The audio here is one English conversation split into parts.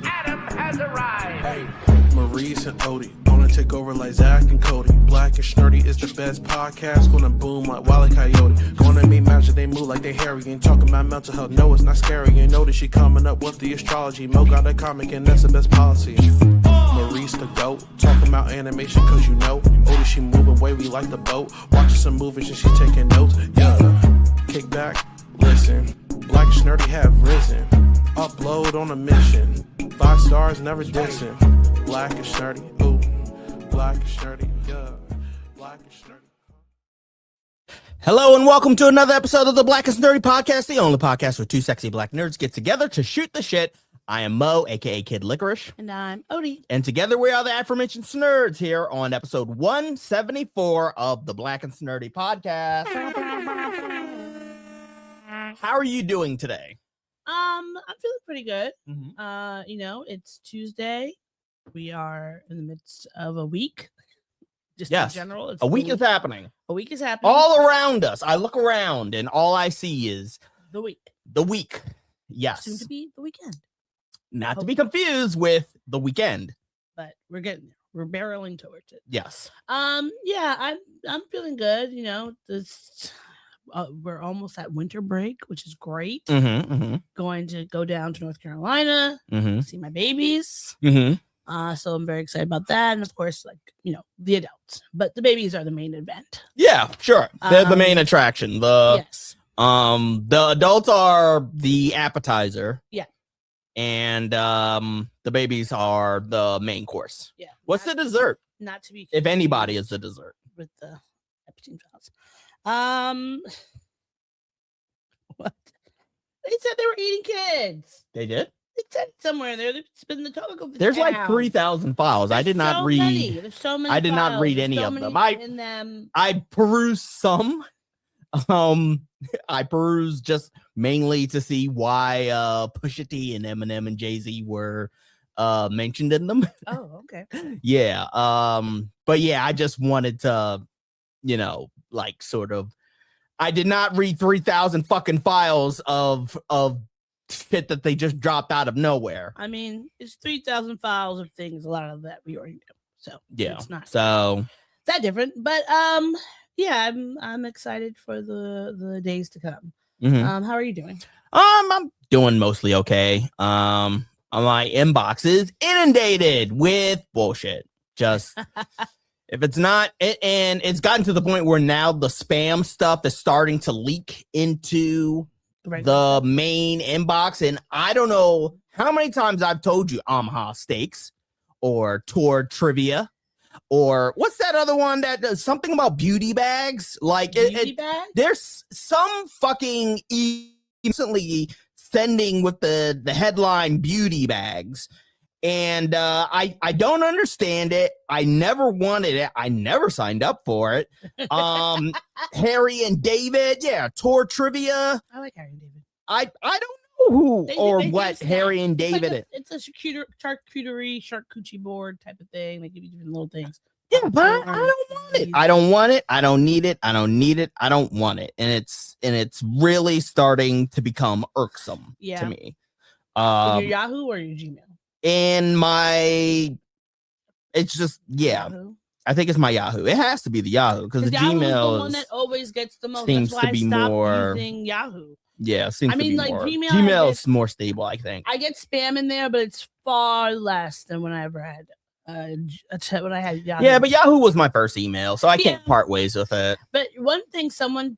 Adam has arrived. Hey, Maurice and Odie gonna take over like Zach and Cody. Black and Nerdy is the best podcast. Gonna boom like Wile E. Coyote. Gonna make magic, they move like they hairy. Ain't talking about mental health, no, it's not scary. You know that she coming up with the astrology. Mo got a comic and that's the best policy. Maurice the goat, talking about animation cause you know. Odie she moving wavy like the boat. Watching some movies and she's taking notes. Yeah, kick back, listen. Black and Nerdy have risen. Upload on a mission. 5 stars, never dissing. Black and Nerdy, ooh. Black and Nerdy, yeah. Black and Nerdy. Hello and welcome to another episode of the Blackest Nerdy Podcast, the only podcast where two sexy black nerds get together to shoot the shit. I am Mo, aka Kid Licorish. And I'm Odie. And together we are the aforementioned Snerds here on episode 174 of the Blackest Nerdy Podcast. How are you doing today? I'm feeling pretty good. Mm-hmm. It's Tuesday. We are in the midst of a week. Just Yes. in general. It's A week is happening. A week is happening. All around us. I look around and all I see is the week. the week. Yes. Soon to be the weekend. Not to be confused with the weekend. But we're getting there. We're barreling towards it. Yes. Yeah, I'm feeling good. We're almost at winter break, which is great. Mm-hmm. Mm-hmm. Going to go down to North Carolina, Mm-hmm. see my babies. Mm-hmm. So I'm very excited about that. And of course, the adults, but the babies are the main event. Yeah, sure. They're the main attraction. Yes. The adults are the appetizer. Yeah. And the babies are the main course. Yeah. What's the dessert? Not to be If anybody is confused the dessert. with the Epstein files. What? They said they were eating kids. They did? They said it somewhere there. They've been the topic of the There's like town. 3,000 files. I did not so read. Many. There's so many. I did not files. read There's any so of many them. in them. I perused some. I perused just mainly to see why Pusha T and Eminem and Jay-Z were mentioned in them. Oh, okay. Yeah. But yeah, I just wanted to, I did not read 3,000 fucking files of shit that they just dropped out of nowhere. I mean, it's 3,000 files of things. A lot of that we already know. So Yeah. it's not So that different. But yeah, I'm excited for the days to come. mhm. How are you doing? I'm doing mostly okay. My inbox is inundated with bullshit. Just if it's not it, and it's gotten to the point where now the spam stuff is starting to leak into the main inbox, and I don't know how many times I've told you Omaha Steaks or Tour Trivia or what's that other one that does something about beauty bags? Like Beauty bag? there's some fucking recently sending with the headline beauty bags, and I don't understand it. I never wanted it. I never signed up for it. Harry and David, yeah, Tour Trivia. I like Harry and David. I don't know who They or do what snacks. Harry and It's like David. it's a charcuterie board type of thing. They give you different little things. Yeah, but I don't want it. I don't want it. I don't need it. I don't need it. I don't want it. And it's really starting to become irksome Yeah. to me. Your Yahoo or your Gmail? And it's just Yahoo? I think it's my Yahoo. It has to be the Yahoo because the Yahoo is the Gmail one that always gets the most. seems That's why to be I stopped more- using Yahoo. seems I mean, to be like, more. Gmail, Gmail I is more stable, I think. I get spam in there, but it's far less than when I ever had when I had Yahoo. Yeah, but Yahoo was my first email, so I can't Yeah. part ways with it. But one thing someone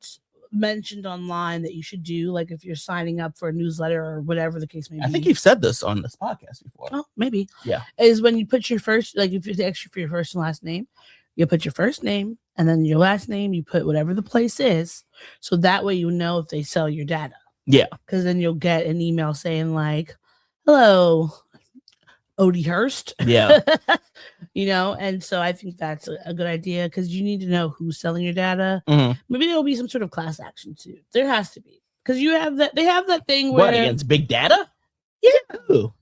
mentioned online that you should do, like if you're signing up for a newsletter or whatever the case may be. I think you've said this on this podcast before. Oh, maybe. Yeah. Is when you put your first, like if it's extra for your first and last name, you put your first name and then your last name, you put whatever the place is. So that way you know if they sell your data. Yeah. Because then you'll get an email saying like, hello, Odie Hurst. Yeah. And so I think that's a good idea because you need to know who's selling your data. Mhm. Maybe there'll be some sort of class action suit. There has to be. Because you have that, they have that thing where What, against big data? Yeah. Ooh.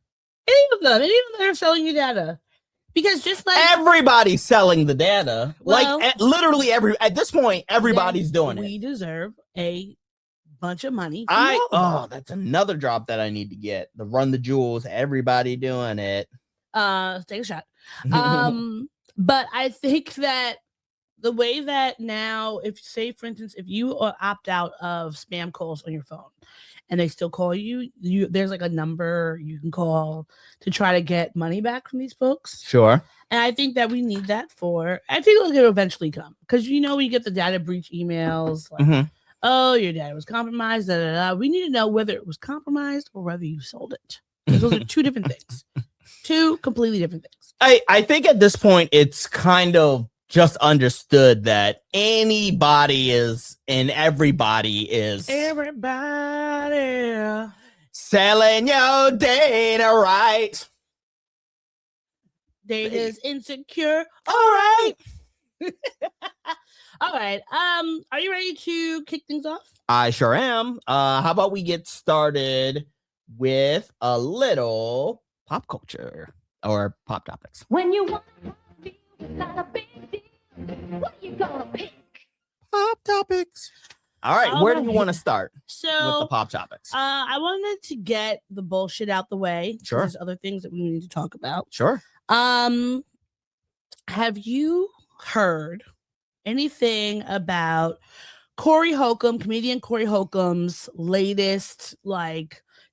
any of them that are selling your data. Because just like Everybody's selling the data. Well, literally at this point, everybody's doing we it. deserve a bunch of money. That's another drop that I need to get. The Run the Jewels, everybody doing it. Take a shot. But I think that the way that now, if say for instance, if you opt out of spam calls on your phone and they still call you, there's like a number you can call to try to get money back from these folks. Sure. And I think that we need that I think it'll eventually come because we get the data breach emails like, oh, your data was compromised. Da, da, da. We need to know whether it was compromised or whether you sold it. Those are two different things. Two completely different things. I think at this point it's kind of just understood that anybody is and everybody is selling your data right. Data's insecure. All right. All right. Are you ready to kick things off? I sure am. How about we get started with a little pop culture or pop topics? When you want to be not a big deal, what you gonna pick? Pop topics. All right, where do you want to start with the pop topics? I wanted to get the bullshit out the way. Sure. There's other things that we need to talk about. Sure. Have you heard anything about comedian Corey Holcomb's latest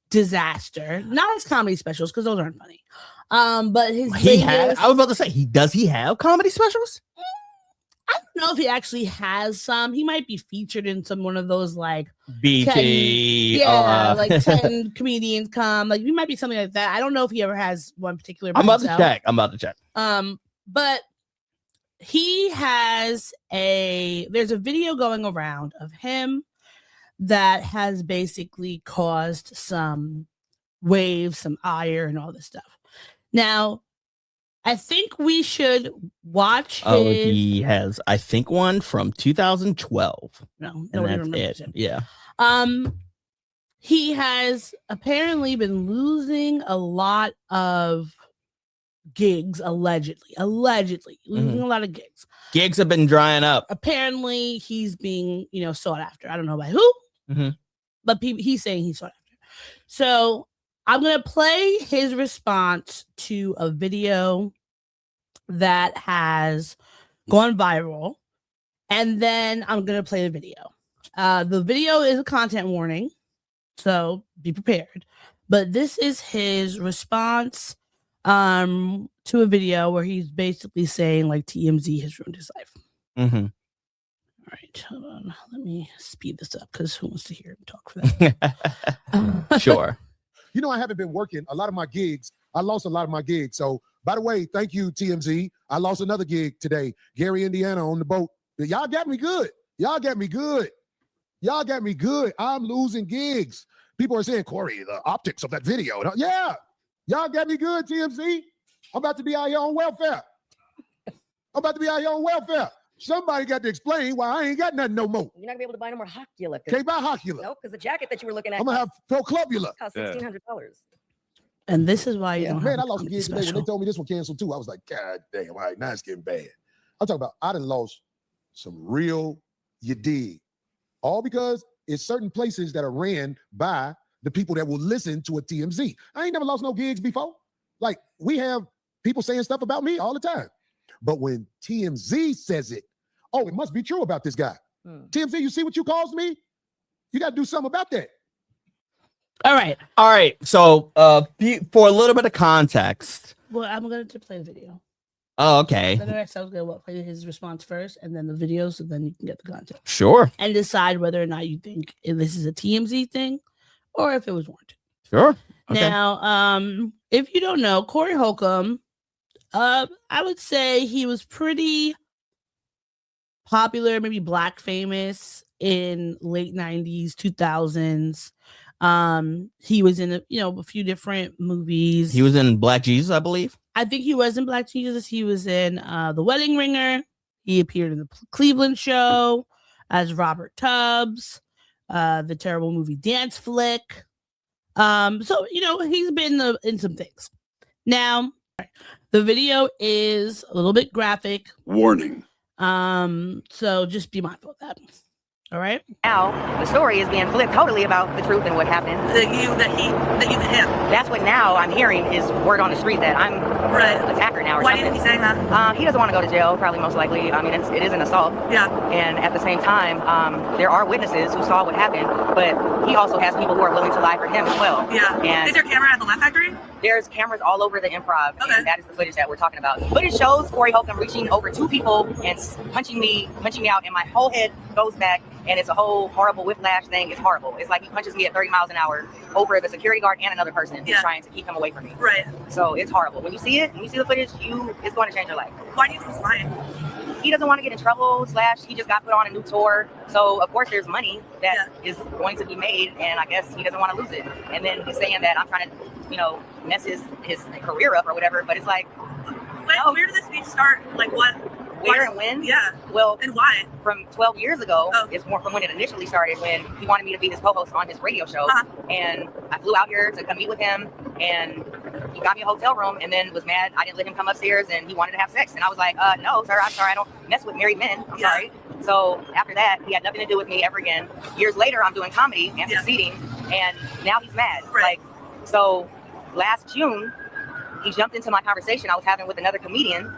disaster? Not his comedy specials because those aren't funny. But his I was about to say, does he have comedy specials? I don't know if he actually has some. He might be featured in one of those BT. 10 comedians come. He might be something like that. I don't know if he ever has one particular. I'm about to check. But he has there's a video going around of him that has basically caused some waves, some ire, and all this stuff. Now, I think we should watch he has, I think, one from 2012. No, and that's it. Yeah. He has apparently been losing a lot of gigs, allegedly losing a lot of gigs. Gigs have been drying up. Apparently, he's being, sought after. I don't know by who, but he's saying he's sought after. So I'm going to play his response to a video that has gone viral, and then I'm going to play the video. The video is a content warning, so be prepared. But this is his response to a video where he's basically saying TMZ has ruined his life. All right, hold on. Let me speed this up because who wants to hear him talk for that? Sure. I haven't been working a lot of my gigs. I lost a lot of my gigs. So, by the way, thank you, TMZ. I lost another gig today. Gary, Indiana, on the boat. Y'all got me good. I'm losing gigs. People are saying, Corey, the optics of that video. Yeah. Y'all got me good, TMZ. I'm about to be out here on welfare. Somebody got to explain why I ain't got nothing no more. You're not gonna be able to buy no more Hocula. Can't buy Hocula. Nope, because the jacket that you were looking at. I'm gonna have Proclubula. Cost $1,600. And this is why you don't man, have I lost a gig today when they told me this one canceled too. I was like, God damn, all right, now it's getting bad. I'm talking about I done lost some real, you dig. All because it's certain places that are ran by the people that will listen to a TMZ. I ain't never lost no gigs before. We have people saying stuff about me all the time. But when TMZ says it, oh, it must be true about this guy. TMZ, you see what you caused me? You got to do something about that. All right. So, for a little bit of context. Well, I'm going to play the video. Oh, okay. So I was going to play his response first and then the video so then you can get the content. Sure. And decide whether or not you think this is a TMZ thing or if it was warranted. Sure. Okay. Now, if you don't know, Corey Holcomb, I would say he was pretty popular, maybe Black famous in late 90s, 2000s. He was in a few different movies. He was in Black Jesus, I believe. I think he was in Black Jesus. He was in The Wedding Ringer. He appeared in the Cleveland Show as Robert Tubbs, the terrible movie Dance Flick. So he's been in some things. Now, the video is a little bit graphic. Warning. So just be mindful of that. All right. Now the story is being flipped totally about the truth and what happened. That you hit him. That's what now I'm hearing is word on the street that I'm an attacker now or Why do something. you think he's saying that? He doesn't want to go to jail, probably most likely. I mean, it is an assault. Yeah. And at the same time, there are witnesses who saw what happened, but he also has people who are willing to lie for him as well. Yeah. And is there a camera at the Laugh Factory? there's cameras all over the Improv, Okay. and that is the footage that we're talking about. Footage shows Corey Holcomb reaching over 2 people and punching me out, and my whole head goes back, and it's a whole horrible whiplash thing. It's horrible. It's like he punches me at 30 miles an hour over the security guard and another person who's trying to keep him away from me. Right. So it's horrible. When you see it, when you see the footage, it's going to change your life. Why do you think he's lying? He doesn't want to get in trouble, / he just got put on a new tour. So of course there's money that is going to be made, and I guess he doesn't want to lose it. And then he's saying that I'm trying to, mess his career up or whatever, but it's like, Where did this beef start? Like what? Where and when? Yeah. Well, and why? From 12 years ago, it's more from when it initially started, when he wanted me to be his co-host on his radio show. And I flew out here to come meet with him, and he got me a hotel room, and then was mad I didn't let him come upstairs, and he wanted to have sex. And I was like, no, sir, I'm sorry, I don't mess with married men. I'm sorry. So after that, he had nothing to do with me ever again. Years later, I'm doing comedy and succeeding, and now he's mad. Right. So last June, he jumped into my conversation I was having with another comedian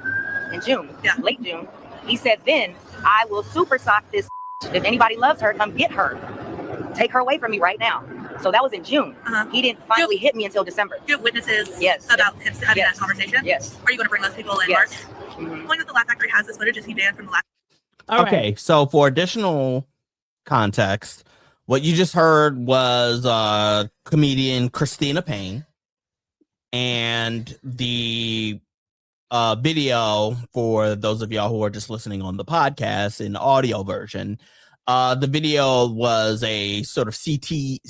in June, late June. He said, then I will super sock this. If anybody loves her, come get her. Take her away from me right now. So that was in June. He didn't finally hit me until December. Do you have witnesses about him having that conversation? Yes. Are you going to bring those people in March? Knowing that the Laugh Factory has this footage, is he banned from the Laugh All okay, right. so for additional context, what you just heard was comedian Christina Payne, and the video, for those of y'all who are just listening on the podcast in the audio version, the video was a sort of CCTV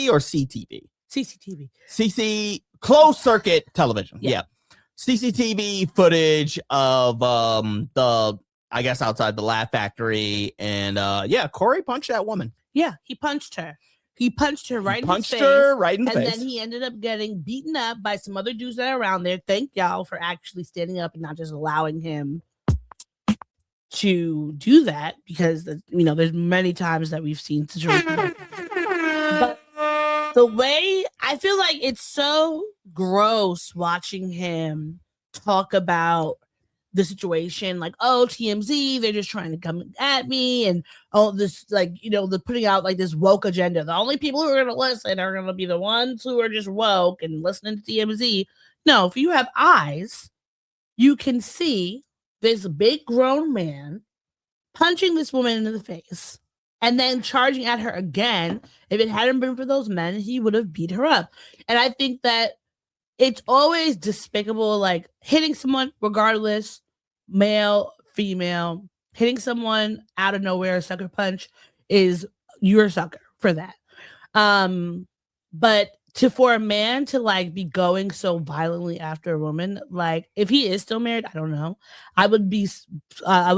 or CTV? CCTV. Closed circuit television. Yeah. CCTV footage of I guess outside the Laugh Factory, and Corey punched that woman. Yeah, he punched her. He punched her right in the face. And then he ended up getting beaten up by some other dudes that are around there. Thank y'all for actually standing up and not just allowing him to do that, because there's many times that we've seen situations like that. But the way I feel like it's so gross watching him talk about the situation, like, oh, TMZ, they're just trying to come at me, and this, like, they're putting out like this woke agenda. The only people who are going to listen are going to be the ones who are just woke and listening to TMZ. No, if you have eyes, you can see this big grown man punching this woman in the face and then charging at her again. If it hadn't been for those men, he would have beat her up. And I think that it's always despicable, like hitting someone regardless, male, female, hitting someone out of nowhere, a sucker punch, is you're a sucker for that. But for a man to like be going so violently after a woman, like if he is still married, I don't know. I would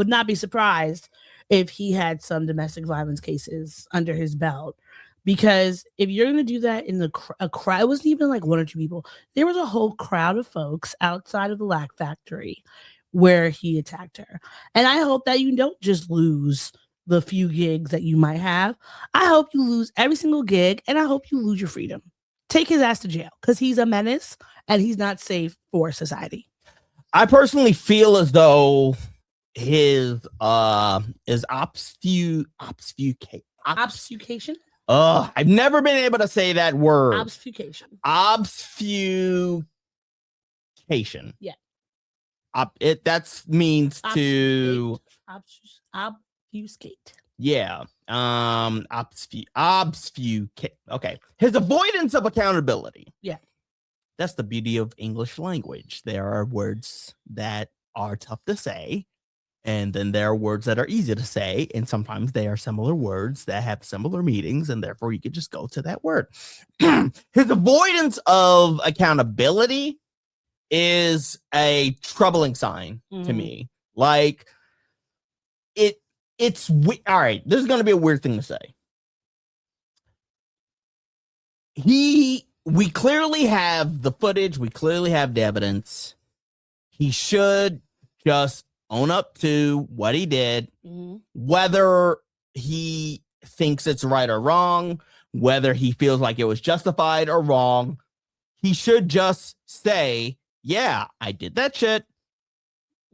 not be surprised if he had some domestic violence cases under his belt. Because if you're going to do that in a crowd, it wasn't even like 1 or 2 people. There was a whole crowd of folks outside of the Laugh Factory where he attacked her. And I hope that you don't just lose the few gigs that you might have. I hope you lose every single gig, and I hope you lose your freedom. Take his ass to jail, because he's a menace and he's not safe for society. I personally feel as though his obfuscation. I've never been able to say that word. Obfuscation. Yeah. That means to obfuscate. Yeah. Obfuscate. Okay. His avoidance of accountability. Yeah. That's the beauty of English language. There are words that are tough to say, and then there are words that are easy to say, and sometimes they are similar words that have similar meanings, and therefore you could just go to that word. His avoidance of accountability is a troubling sign to me. Like, it's all right. This is going to be a weird thing to say. We clearly have the footage. We clearly have the evidence. He should just own up to what he did, Mhm. whether he thinks it's right or wrong, whether he feels like it was justified or wrong. He should just say, yeah, I did that shit.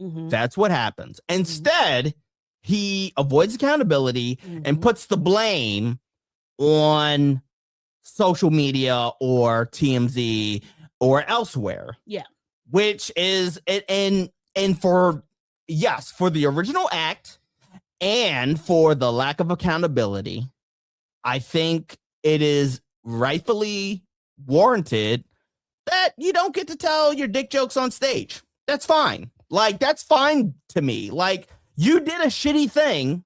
Mhm. That's what happens. Instead, he avoids accountability and puts the blame on social media or TMZ or elsewhere. Yeah. Which is and for for the original act and for the lack of accountability, I think it is rightfully warranted that you don't get to tell your dick jokes on stage. That's fine. Like, that's fine to me. Like, you did a shitty thing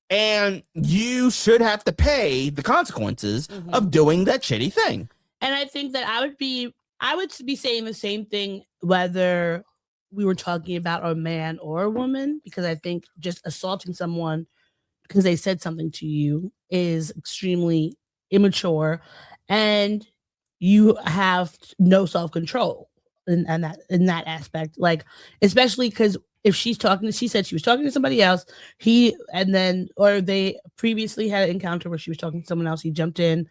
and you should have to pay the consequences of doing that shitty thing. And I think that I would be saying the same thing whether we were talking about a man or a woman, because I think just assaulting someone because they said something to you is extremely immature, and you have no self-control in that aspect. Like, especially because if she said she was talking to somebody else, they previously had an encounter where she was talking to someone else, he jumped in,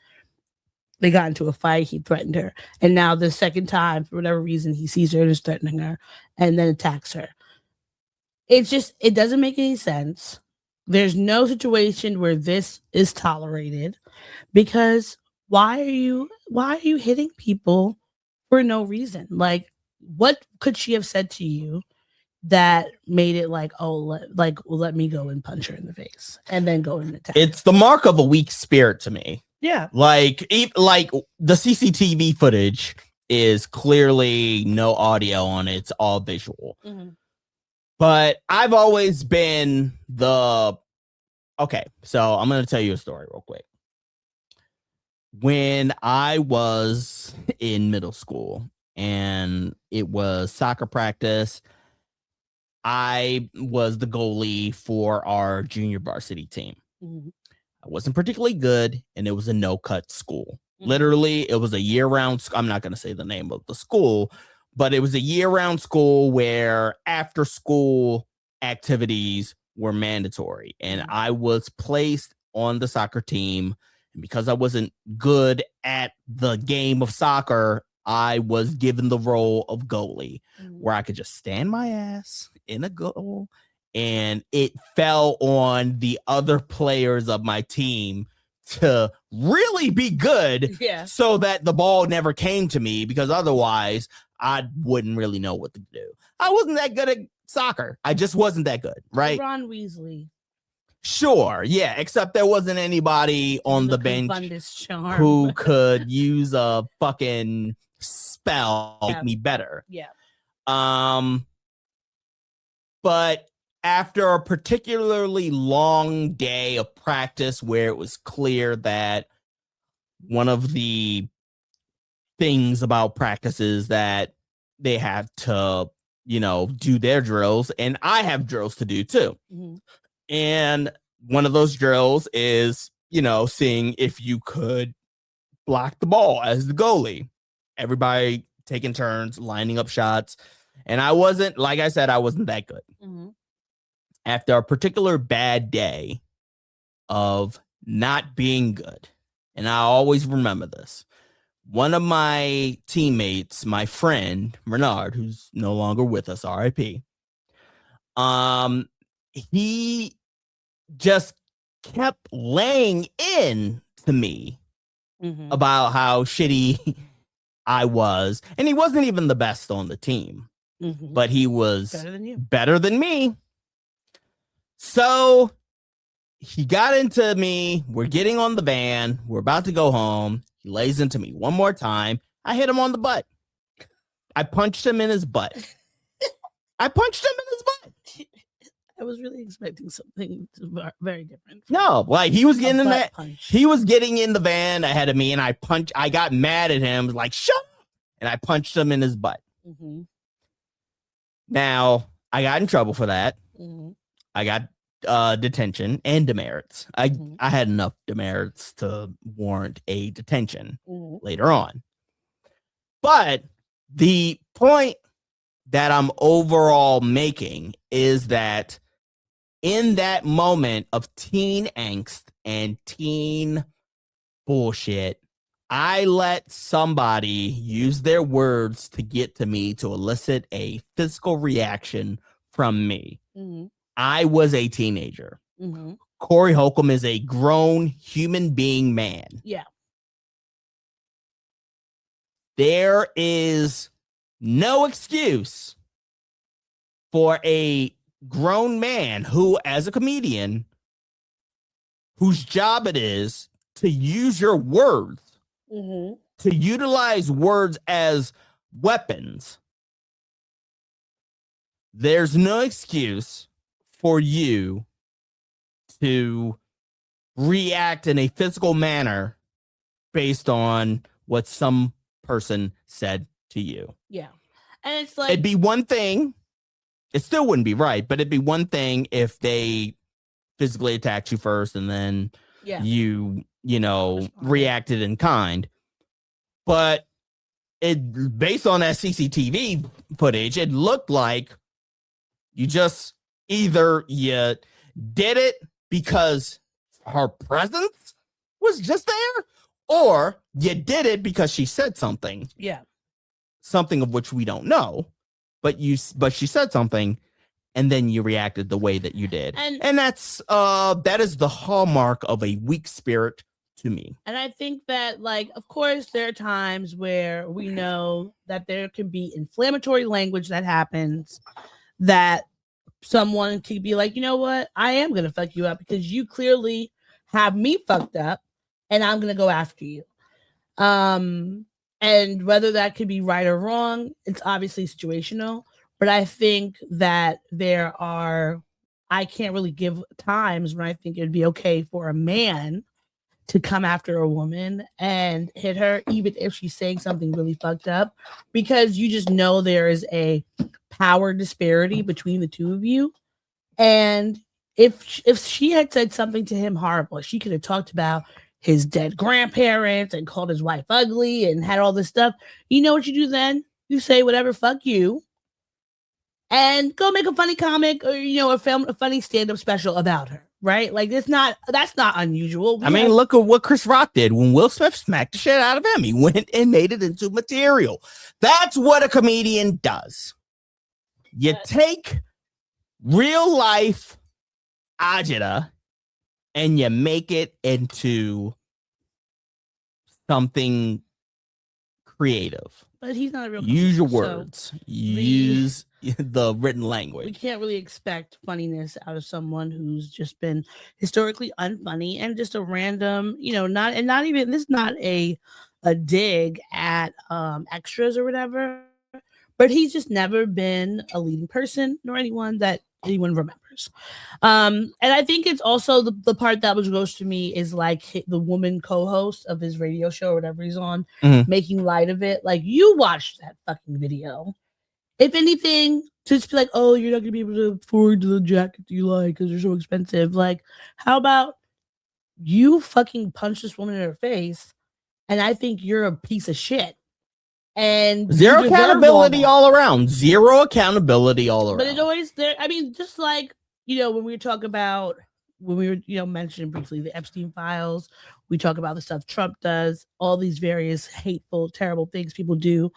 they got into a fight, he threatened her. And now the second time, for whatever reason, he sees her and is threatening her and then attacks her. It doesn't make any sense. There's no situation where this is tolerated, because why are you hitting people for no reason? Like, what could she have said to you that made it like, let me go and punch her in the face and then go and attack? It's the mark of a weak spirit to me. Yeah. Like the CCTV footage is clearly no audio on it. It's all visual. But I've always been okay, so I'm going to tell you a story real quick. When I was in middle school and it was soccer practice, I was the goalie for our junior varsity team. I wasn't particularly good, and it was a no-cut school. Literally, it was a year-round. I'm not going to say the name of the school, but it was a year-round school where after-school activities were mandatory, and I was placed on the soccer team. And because I wasn't good at the game of soccer, I was given the role of goalie, where I could just stand my ass in a goal, and it fell on the other players of my team to really be good, so that the ball never came to me, because otherwise I wouldn't really know what to do. I wasn't that good at soccer. I just wasn't that good, right? Ron Weasley. Sure, yeah, except there wasn't anybody on the bench who could use a fucking spell to make me better. Yeah. But after a particularly long day of practice where it was clear that one of the things about practice is that they have to, do their drills, and I have drills to do too. And one of those drills is, seeing if you could block the ball as the goalie. Everybody taking turns, lining up shots. And I wasn't, like I said, I wasn't that good. After a particular bad day of not being good, and I always remember this, one of my teammates, my friend, Renard, who's no longer with us, RIP, he just kept laying in to me about how shitty I was. And he wasn't even the best on the team, but he was better than me. So he got into me. We're getting on the van. We're about to go home. He lays into me one more time. I hit him on the butt. I punched him in his butt. I was really expecting something very different. No, like he was getting in that. He was getting in the van ahead of me, and I got mad at him, like, shut up, and I punched him in his butt. Now, I got in trouble for that. I got detention and demerits. I had enough demerits to warrant a detention later on. But the point that I'm overall making is that in that moment of teen angst and teen bullshit, I let somebody use their words to get to me to elicit a physical reaction from me. Mm-hmm. I was a teenager. Mm-hmm. Corey Holcomb is a grown human being man. Yeah. There is no excuse for a grown man who, as a comedian, whose job it is to use your words, Mm-hmm. to utilize words as weapons. There's no excuse for you to react in a physical manner based on what some person said to you. Yeah. And it's like, It'd be one thing. It still wouldn't be right, but it'd be one thing if they physically attacked you first and then yeah. you reacted in kind. But it, based on that CCTV footage, it looked like you just either you did it because her presence was just there, or you did it because she said something. Yeah. Something of which we don't know, but she said something, and then you reacted the way that you did. And that's that is the hallmark of a weak spirit to me. And I think that, like, of course, there are times where we know that there can be inflammatory language that happens that someone could be like, you know what, I am going to fuck you up because you clearly have me fucked up and I'm going to go after you. And whether that could be right or wrong, it's obviously situational. But I think that I can't really give times when I think it'd be okay for a man to come after a woman and hit her, even if she's saying something really fucked up, because you just know there is a power disparity between the two of you. And if she had said something to him horrible, she could have talked about his dead grandparents and called his wife ugly and had all this stuff. You know what you do then? You say whatever, fuck you, and go make a funny comic or a funny stand-up special about her. Right? Like that's not unusual. I mean, look at what Chris Rock did when Will Smith smacked the shit out of him. He went and made it into material. That's what a comedian does. You take real life agita and you make it into something creative. But he's not a real Use your comedian, words. Use the written language. We can't really expect funniness out of someone who's just been historically unfunny and just a random, not even, this is not a dig at extras or whatever, but he's just never been a leading person nor anyone that anyone remembers. And I think it's also the part that was gross to me is like the woman co-host of his radio show or whatever he's on, making light of it. Like, you watched that fucking video. If anything, to just be like, oh, you're not gonna be able to afford the jacket you like because they're so expensive. Like, how about you fucking punch this woman in her face, and I think you're a piece of shit. And zero accountability all around. Zero accountability all around. But it always there. I mean, just like, when we talk about, when we were, mentioning briefly the Epstein files, we talk about the stuff Trump does, all these various hateful, terrible things people do.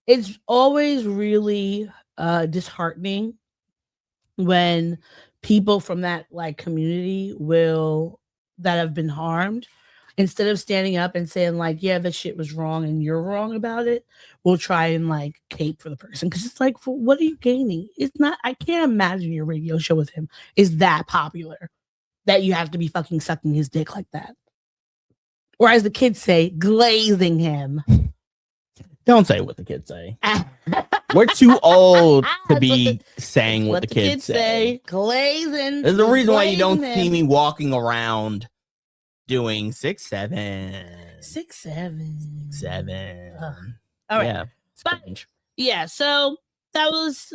It's always really disheartening when people from that community that have been harmed, instead of standing up and saying like, yeah, this shit was wrong and you're wrong about it, we'll try and cape for the person. Because it's like, what are you gaining? It's not, I can't imagine your radio show with him is that popular that you have to be fucking sucking his dick like that. Or as the kids say, glazing him. Don't say what the kids say. We're too old to be saying what the kids say. Glazing. There's a reason why you don't see me walking around doing 6'7". 6'7". All right. Yeah. Yeah. So that was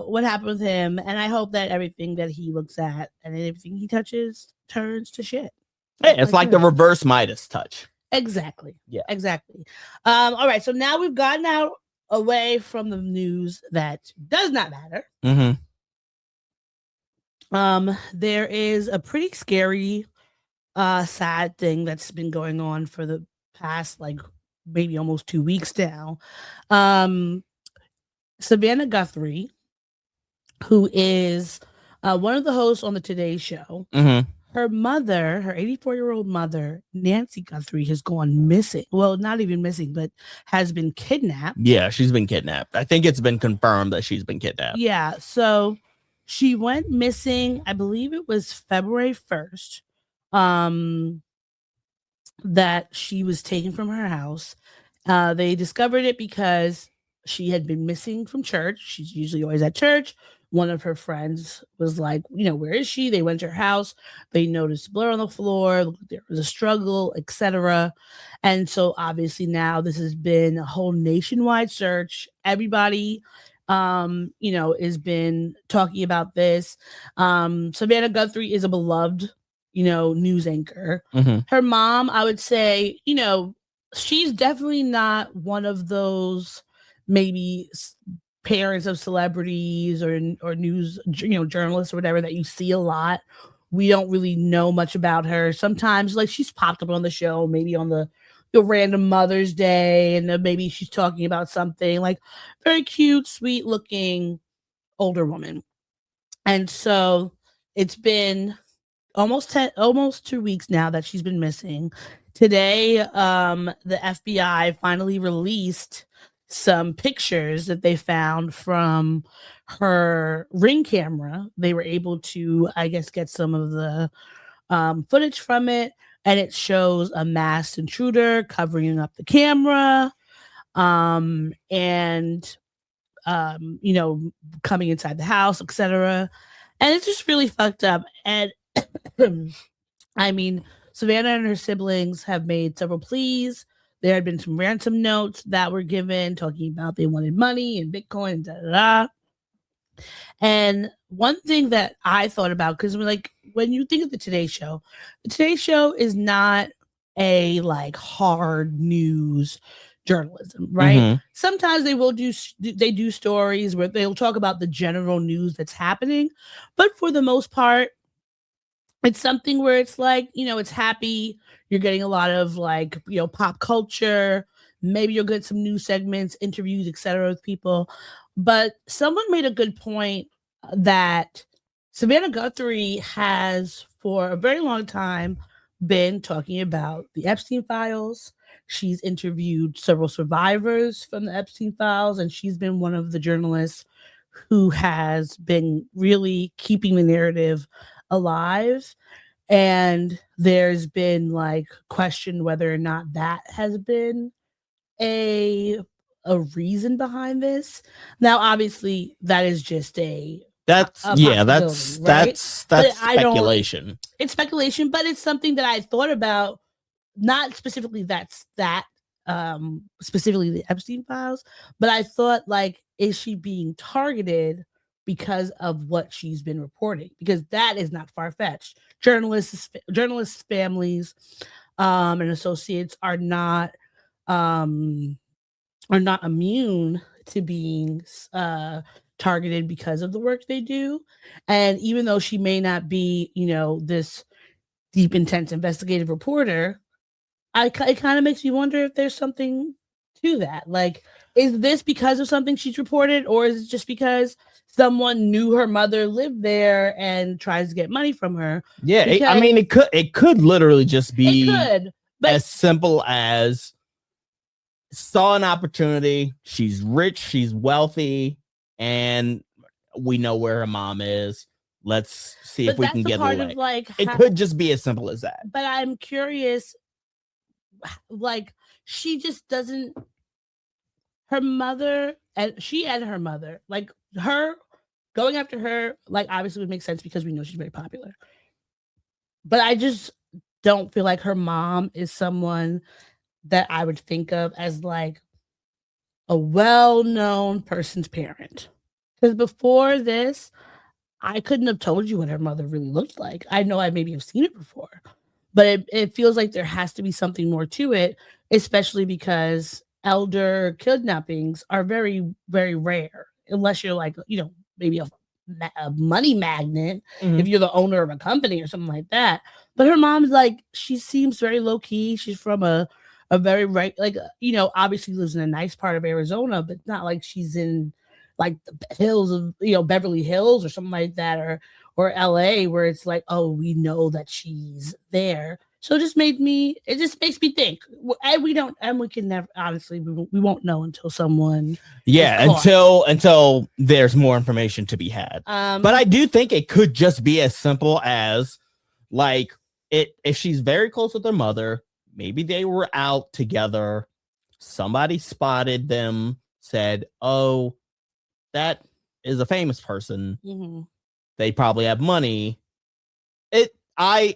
what happened with him, and I hope that everything that he looks at and everything he touches turns to shit. Hey, it's like the reverse Midas touch. Exactly. Yeah. Exactly. All right. So now we've gotten out away from the news that does not matter. Mm-hmm. There is a pretty scary, sad thing that's been going on for the past, like, maybe almost 2 weeks now. Savannah Guthrie, who is one of the hosts on the Today Show, Mm-hmm. her mother, her 84-year-old mother, Nancy Guthrie, has gone missing. Well, not even missing, but has been kidnapped. Yeah, she's been kidnapped. I think it's been confirmed that she's been kidnapped. Yeah, so she went missing, I believe it was February 1st, that she was taken from her house. They discovered it because she had been missing from church. She's usually always at church. One of her friends was like, where is she? They went to her house. They noticed blood on the floor. There was a struggle, etc. And so obviously now this has been a whole nationwide search. Everybody, has been talking about this. Savannah Guthrie is a beloved, news anchor. Mm-hmm. Her mom, I would say, she's definitely not one of those maybe parents of celebrities or news, journalists or whatever that you see a lot. We don't really know much about her. Sometimes, like, she's popped up on the show, maybe on the random Mother's Day, and then maybe she's talking about something, like, very cute, sweet looking older woman. And so it's been almost 2 weeks now that she's been missing. Today, the FBI finally released some pictures that they found from her Ring camera. They were able to, I guess, get some of the footage from it, and it shows a masked intruder covering up the camera, and coming inside the house, etc. And it's just really fucked up. And I mean, Savannah and her siblings have made several pleas. There had been some ransom notes that were given talking about they wanted money and Bitcoin and da-da-da. And one thing that I thought about, because when you think of the Today Show is not a like hard news journalism, right? Mm-hmm. Sometimes they do stories where they'll talk about the general news that's happening, but for the most part, it's something where it's like, it's happy. You're getting a lot of like, pop culture. Maybe you'll get some news segments, interviews, etc. with people. But someone made a good point that Savannah Guthrie has for a very long time been talking about the Epstein files. She's interviewed several survivors from the Epstein files, and she's been one of the journalists who has been really keeping the narrative alive. And there's been like question whether or not that has been a reason behind this. Now, obviously, that is just that's speculation. It's speculation, but it's something that I thought about. Not specifically specifically the Epstein files, but I thought, like, is she being targeted because of what she's been reporting? Because that is not far-fetched. Journalists' families and associates are not immune to being targeted because of the work they do. And even though she may not be, this deep, intense investigative reporter, it kind of makes me wonder if there's something to that. Like, is this because of something she's reported, or is it just because someone knew her mother lived there and tries to get money from her? Yeah, it could literally just be but as simple as saw an opportunity. She's rich, she's wealthy, and we know where her mom is. Let's see if we can get her away. Like, it could just be as simple as that. But I'm curious, like, she just doesn't. Her mother, and her mother, like, her going after her, like, obviously would make sense because we know she's very popular. But I just don't feel like her mom is someone that I would think of as like a well-known person's parent. Because before this, I couldn't have told you what her mother really looked like. I know I maybe have seen it before, but it feels like there has to be something more to it, especially because elder kidnappings are very, very rare, unless you're like, maybe a money magnet, if you're the owner of a company or something like that. But her mom's like, she seems very low key. She's from a very obviously lives in a nice part of Arizona, but not like she's in like the hills of Beverly Hills or something like that, or LA, where it's like, oh, we know that she's there. So it just makes me think, and we can never, honestly, we won't know until someone until there's more information to be had. But I do think it could just be as simple as like if she's very close with her mother, maybe they were out together, somebody spotted them, said, oh, that is a famous person. They probably have money. I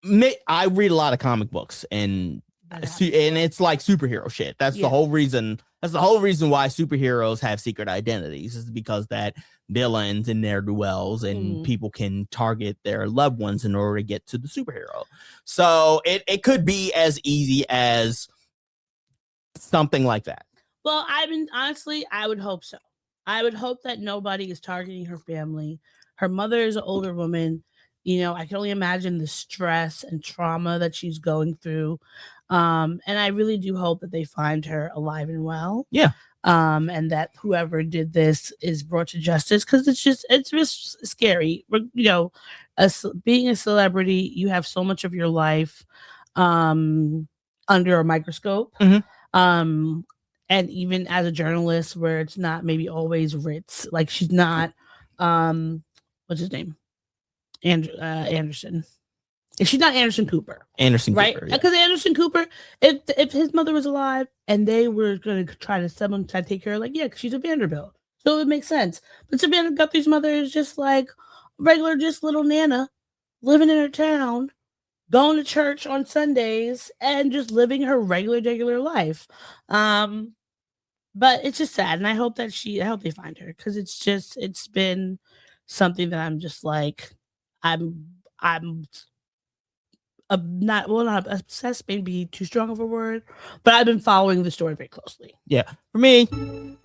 read a lot of comic books and it's like superhero shit. That's the whole reason. That's the whole reason why superheroes have secret identities, is because that villains and ne'er-do-wells and people can target their loved ones in order to get to the superhero. So it could be as easy as something like that. Well, honestly, I would hope so. I would hope that nobody is targeting her family. Her mother is an older woman. I can only imagine the stress and trauma that she's going through. And I really do hope that they find her alive and well. Yeah. And that whoever did this is brought to justice, because it's just scary. Being a celebrity, you have so much of your life under a microscope. And even as a journalist, where it's not maybe always Ritz, like she's not, what's his name? Anderson. If she's not Anderson Cooper. Right? Because Anderson Cooper, if his mother was alive and they were going to try to take care of, like, because she's a Vanderbilt. So it makes sense. But Savannah Guthrie's mother is just like regular, just little Nana living in her town, going to church on Sundays and just living her regular life. But it's just sad. And I hope that I hope they find her, because it's been something that I'm just like, I'm not obsessed, maybe too strong of a word, but I've been following the story very closely. Yeah. For me,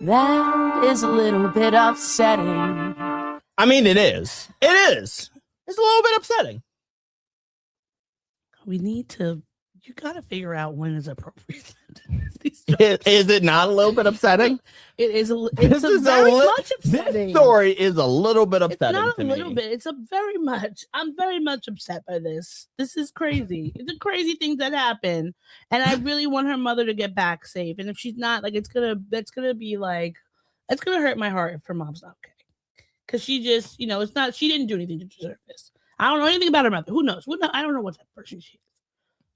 that is a little bit upsetting. I mean, it is. It's a little bit upsetting. You got to figure out when is appropriate. Is it not a little bit upsetting? It is. It's very much upsetting. This story is a little bit upsetting. It's not a little bit. It's very much. I'm very much upset by this. This is crazy. It's a crazy thing that happened, and I really want her mother to get back safe. And if she's not, like, it's gonna hurt my heart if her mom's not okay. Because she just, it's not. She didn't do anything to deserve this. I don't know anything about her mother. Who knows? I don't know what that person she is.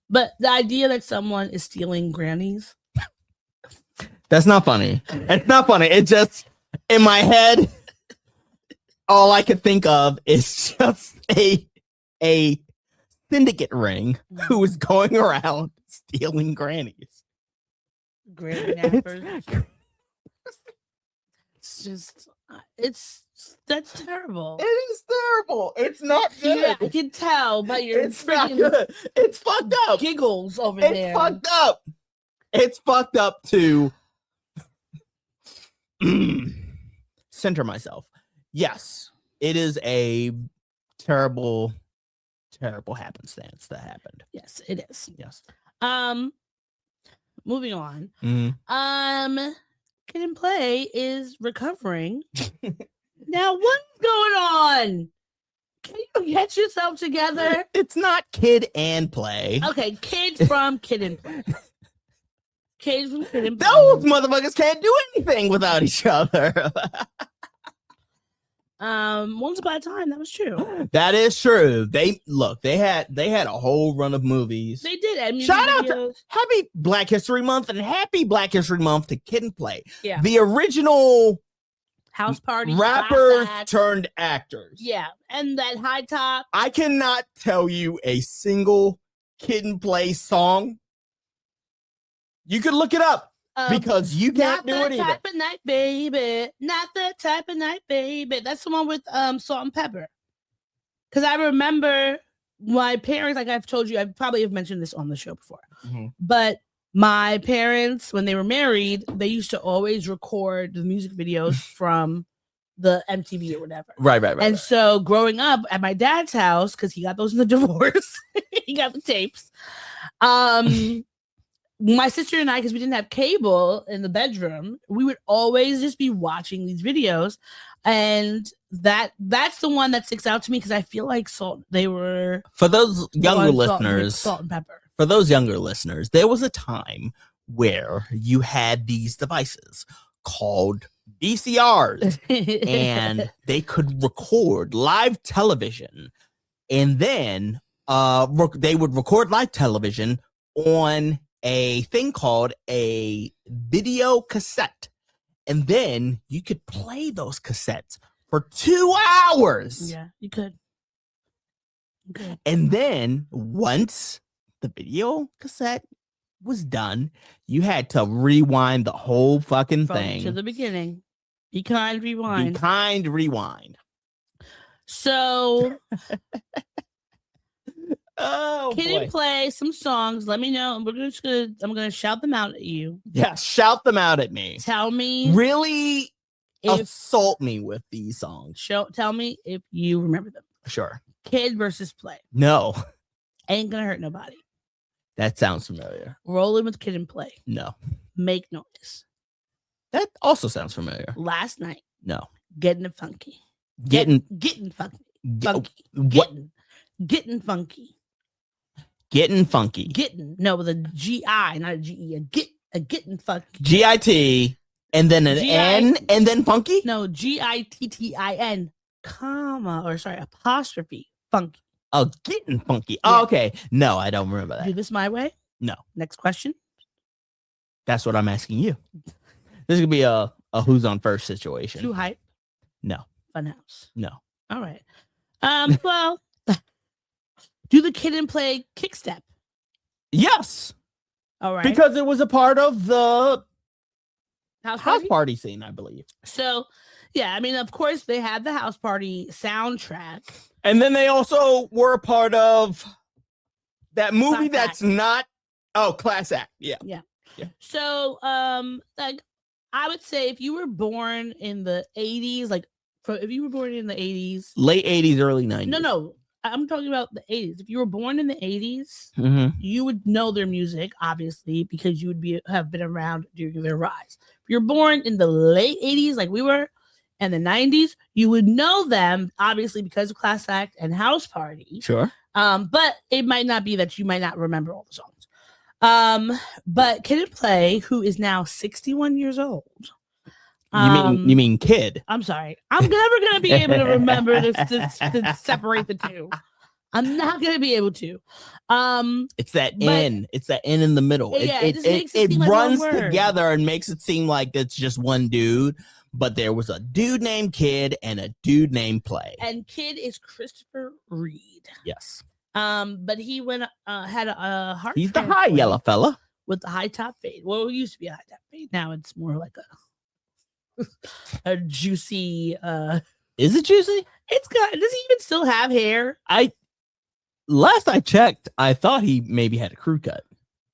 But the idea that someone is stealing Grannies. That's not funny. It's not funny. It just, in my head, all I could think of is just a syndicate ring who was going around stealing Grannies. Granny nappers. That's terrible. It is terrible. It's not good. Yeah, I can tell by your It's not good. It's fucked up. Giggles over there. It's fucked up. It's fucked up to center myself. Yes, it is a terrible happenstance that happened. Yes, it is. Yes. Moving on. Kid and Play is recovering. Now, what's going on? Can you get yourself together? It's not Kid and Play. Okay, kids from Kid and Play. Kids from Kid and Play. Those motherfuckers can't do anything without each other. Once upon a time, that was true. That is true. They had a whole run of movies. They did. And shout out to Happy Black History Month and Happy Black History Month to Kid and Play. Yeah. The original house party rappers turned actors. Yeah. And that high top. I cannot tell you a single Kid and Play song. You could look it up. Because you can't do it either. Not that type of night, baby. Not that type of night, baby. That's the one with Salt and Pepper. Because I remember my parents, like I've told you, I probably have mentioned this on the show before. Mm-hmm. But My parents, when they were married, they used to always record the music videos from the MTV or whatever. Right. And so growing up at my dad's house, because he got those in the divorce, he got the tapes. My sister and I, because we didn't have cable in the bedroom, we would always just be watching these videos. And that's the one that sticks out to me because I feel like they were for those younger listeners, salt and pepper. For those younger listeners, there was a time where you had these devices called VCRs and they could record live television, and then they would record live television on a thing called a video cassette, and then you could play those cassettes for 2 hours. Yeah, you could. Okay. And then once the video cassette was done, you had to rewind the whole fucking thing to the beginning. Be kind, rewind. Be kind, rewind. So, boy. Play some songs. Let me know. I'm gonna shout them out at you. Yeah, shout them out at me. Tell me. Really assault me with these songs. Tell me if you remember them. Sure. Kid versus Play. No. Ain't gonna hurt nobody. That sounds familiar. Rolling with Kid and Play. No. Make Noise. That also sounds familiar. Last Night. No. Getting It Funky. Getting funky. What? Getting funky. Getting funky. Getting, no, with a G-I, not a G-E. Getting funky. G-I-T, and then an N, and then funky? No, G-I-T-T-I-N, apostrophe, funky. Oh, getting funky. Yeah. Oh, okay. No, I don't remember that. Do this my way? No. Next question. That's what I'm asking you. This could be a who's on first situation. Too hype? No. Funhouse? No. All right. Well, do the Kid and Play kick step? Yes. All right. Because it was a part of the house party scene, I believe. So, yeah, I mean, of course, they had the house party soundtrack. And then they also were a part of that movie Class that's not... Oh, Class Act. Yeah. So, like, I would say if you were born in the 80s, if you were born in the 80s... Late 80s, early 90s. No. I'm talking about the 80s. If you were born in the 80s, you would know their music, obviously, because you would have been around during their rise. If you're born in the late 80s, like we were, and the 90s, you would know them, obviously, because of Class Act and House Party. Sure. But it might not be that you might not remember all the songs. But Kid and Play, who is now 61 years old. You mean Kid? I'm sorry. I'm never going to be able to remember to separate the two. I'm not going to be able to. It's that N. It's that N in the middle. It runs together and makes it seem like it's just one dude. But there was a dude named Kid and a dude named Play. And Kid is Christopher Reid. Yes. But he had a heart. He's the high yellow fella with the high top fade. Well, it used to be a high top fade. Now it's more like a juicy. Is it juicy? It's got. Does he even still have hair? Last I checked, I thought he maybe had a crew cut.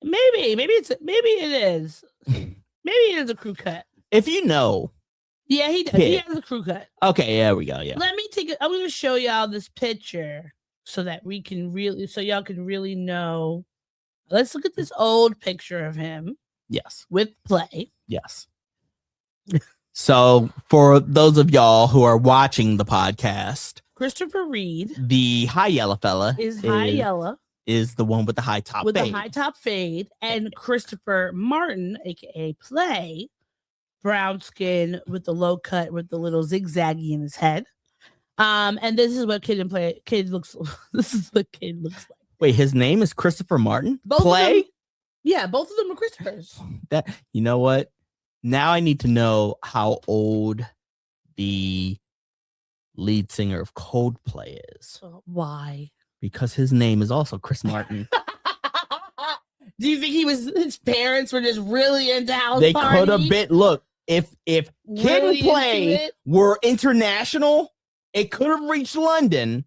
Maybe it is. Maybe it is a crew cut. If you know. Yeah, he does. He has a crew cut. Okay, there we go. Yeah. Let me I'm going to show y'all this picture so that y'all can really know. Let's look at this old picture of him. Yes. With Play. Yes. So for those of y'all who are watching the podcast, Christopher Reid, the high yellow fella, is the one with the high top with fade. the high top fade, and Christopher Martin, aka Play, brown skin with the low cut with the little zigzaggy in his head. And this is what Kid looks. This is what Kid looks like. Wait, his name is Christopher Martin? Both Play? Both of them are Christophers. You know what? Now I need to know how old the lead singer of Coldplay is. Why? Because his name is also Chris Martin. Do you think his parents were just really into house They party? could have been. Look, if Kid and Play were international, it could have reached London,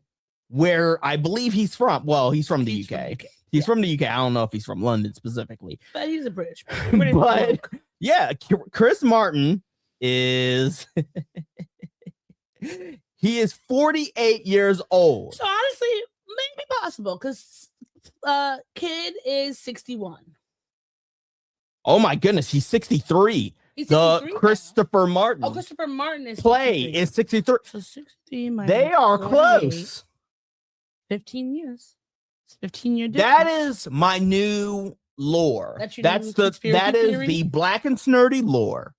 where I believe he's from. Well, he's from the He's UK. from the UK. He's from the UK. I don't know if he's from London specifically. But he's a British. But yeah, Chris Martin is he is 48 years old. So honestly, maybe possible because kid is 61. Oh my goodness, he's 63. He's The 63 Christopher Martin now. Christopher Martin is play 63. is 63. So 60 minus They are 48, close. 15 years. It's 15-year difference. That is my new lore. That's your That's new the conspiracy that is theory? the Black and Snurdy lore.